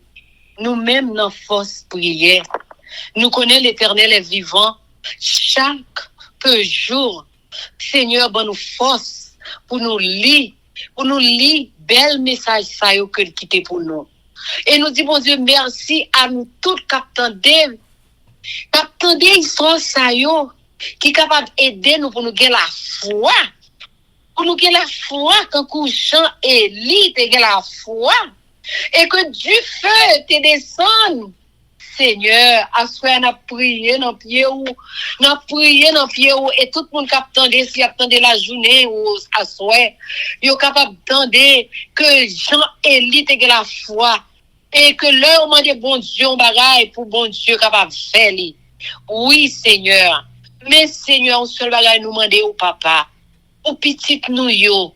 nous-mêmes, dans force prière, nous connaissons l'Éternel est vivant chaque jour. Seigneur, bonne nous force pour nous lire bel message ça yo que quitter pour nous. Et nous disons, bon Dieu, merci à nous tous qui attendons histoire ça yo, qui est capable d'aider nous pour nous gagner la foi. Pour nous gagner la foi quand Jean et Élie te gagner la foi. Et que du feu te descende. Seigneur, à ce qu'on a prié dans pied ou, et tout le monde qui attendait, si attendait la journée ou à souhait, il est capable d'attendre que Jean et Élie te gagner la foi. Et que l'heure où de bon Dieu, on bagaille pour bon Dieu capable de faire. Oui, Seigneur. Mais Seigneur, on seul bagaille nous demander au papa. Pour petit nous yo,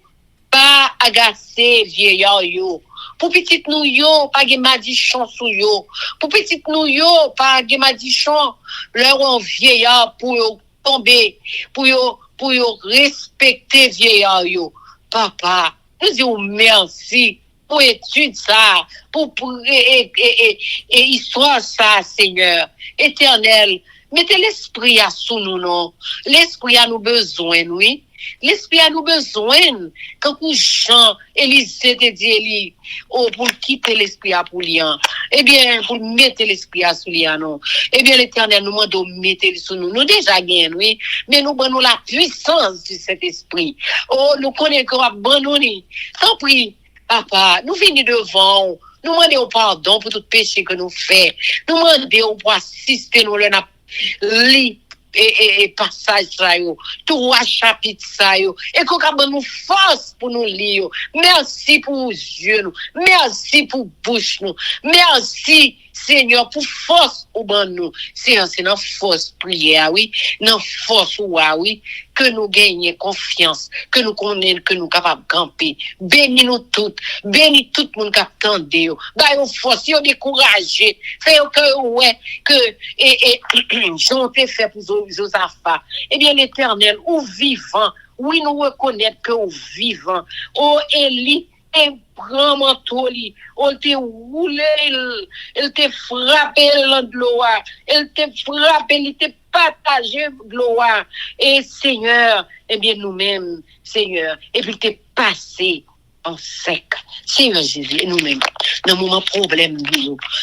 pas agacer vieillard yo. Pour petit nous yo, pas de madichon sous yo. Pour petit nous yo, pas de madichon. L'heure où vieillard pour yo tomber, pour yo respecter vieillard yo. Papa, nous disons merci. Pour étude ça, pour histoire ça, Seigneur, éternel, mettez l'esprit à sous nous, non? L'esprit a nous besoin, oui. L'esprit a nous besoin. Quand Jean, Élisée te dit, pour quitter l'esprit à pour lian. Eh bien, pour mettre l'esprit à sous lian, non? Eh bien, l'éternel nous demande de mettre sous nous. Nous déjà gagnons, oui. Mais nous prenons la puissance de cet esprit. Oh, nous connaissons qu'on va abandonner. Tant pis. Papa, nous venons devant, nous demandons pardon pour tout péché que nous faisons. Nous demandons pour assister nous le et passage ça yo, 3 chapitres ça yo, et qu'on a nous force pour nous lire. Merci pour yeux nous, merci pour bouche nous, merci Seigneur pour force au ban nous. C'est dans force prière oui, dans force oui, que nous gagnions confiance, que nous connaissons, que nous capables camper. Bénis nous toutes, bénis tout le monde qui attend yo. Bah yo force, yo découragé, fait que ouais que et j'en t'ai fait pour Josaphat. Eh bien l'Éternel ou vivant, oui nous reconnaître que ou vivant. Oh Élie et prend manteau li, on te roulé, elle te frappé la gloire, elle te frappé, il te partagé gloire. Et Seigneur, eh bien nous-mêmes, Seigneur, et puis te passé en sec. Seigneur Jésus, et nous-mêmes, dans le moment problème,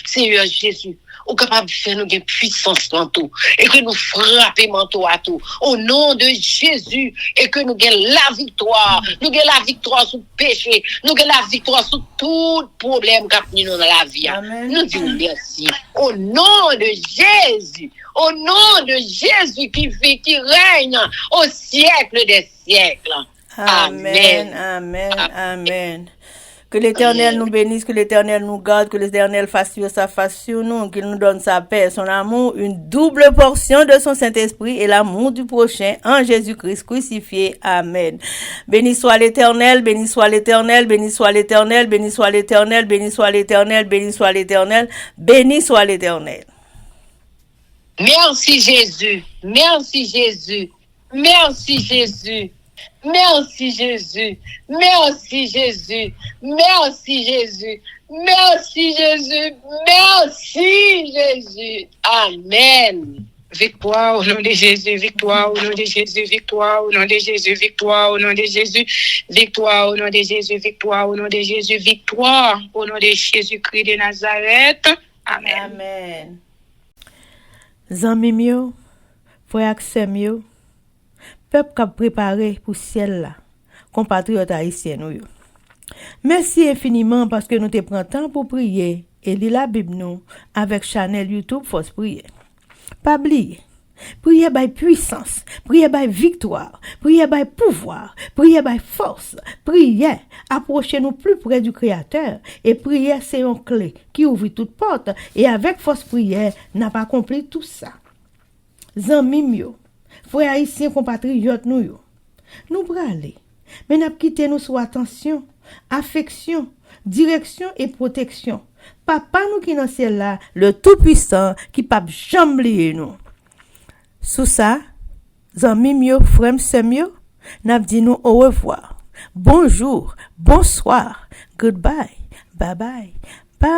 Seigneur Jésus, ou capable de faire nous une puissance dans tout, et que nous frapper manteau à tout, au nom de Jésus, et que nous gagnons la victoire, nous gagnons la victoire sur le péché, nous gagnons la victoire sur tout problème qui nous dans la vie. Amen. Nous disons merci, au nom de Jésus, au nom de Jésus qui vit, qui règne au siècle des siècles. Amen, amen, amen. Que l'Éternel nous bénisse, que l'Éternel nous garde, que l'Éternel fasse sur sa face sur nous, qu'il nous donne sa paix, son amour, une double portion de son Saint-Esprit et l'amour du prochain en Jésus-Christ crucifié. Amen. Béni soit l'Éternel, béni soit l'Éternel, béni soit l'Éternel, béni soit l'Éternel, béni soit l'Éternel, béni soit l'Éternel, béni soit l'Éternel. Merci Jésus, merci Jésus, merci Jésus. Merci Jésus, merci Jésus, merci Jésus, merci Jésus, merci Jésus. Amen. Victoire au nom de Jésus, victoire au nom de Jésus, victoire au nom de Jésus, victoire au nom de Jésus, victoire au nom de Jésus, victoire au nom de Jésus, victoire au nom de Jésus-Christ de Nazareth. Amen. Amen. Zanmi mio, frère Axem yo, peuple qui a préparé pour ciel là, compatriotes haïtiens nous yo. Merci infiniment parce que nous te prenons temps pour prier et lire la Bible nous avec channel YouTube Force Prière. Pas oublier, prier by puissance, prier by victoire, prier by pouvoir, prier by force, prier, approcher nous plus près du Créateur et prier c'est une clé qui ouvre toute porte et avec force prière n'a pas accompli tout ça. Zanmi mio, frères haïtiens compatriotes nous yo. Nous braler, mais n'a quitté nous sous attention, affection, direction et protection. Papa nous qui dans ciel là, le tout-puissant qui pas jamais oublier nous. Sous ça, zanmi mio, frère semio, n'a dit nous au revoir. Bonjour, bonsoir, goodbye, bye bye. Bye.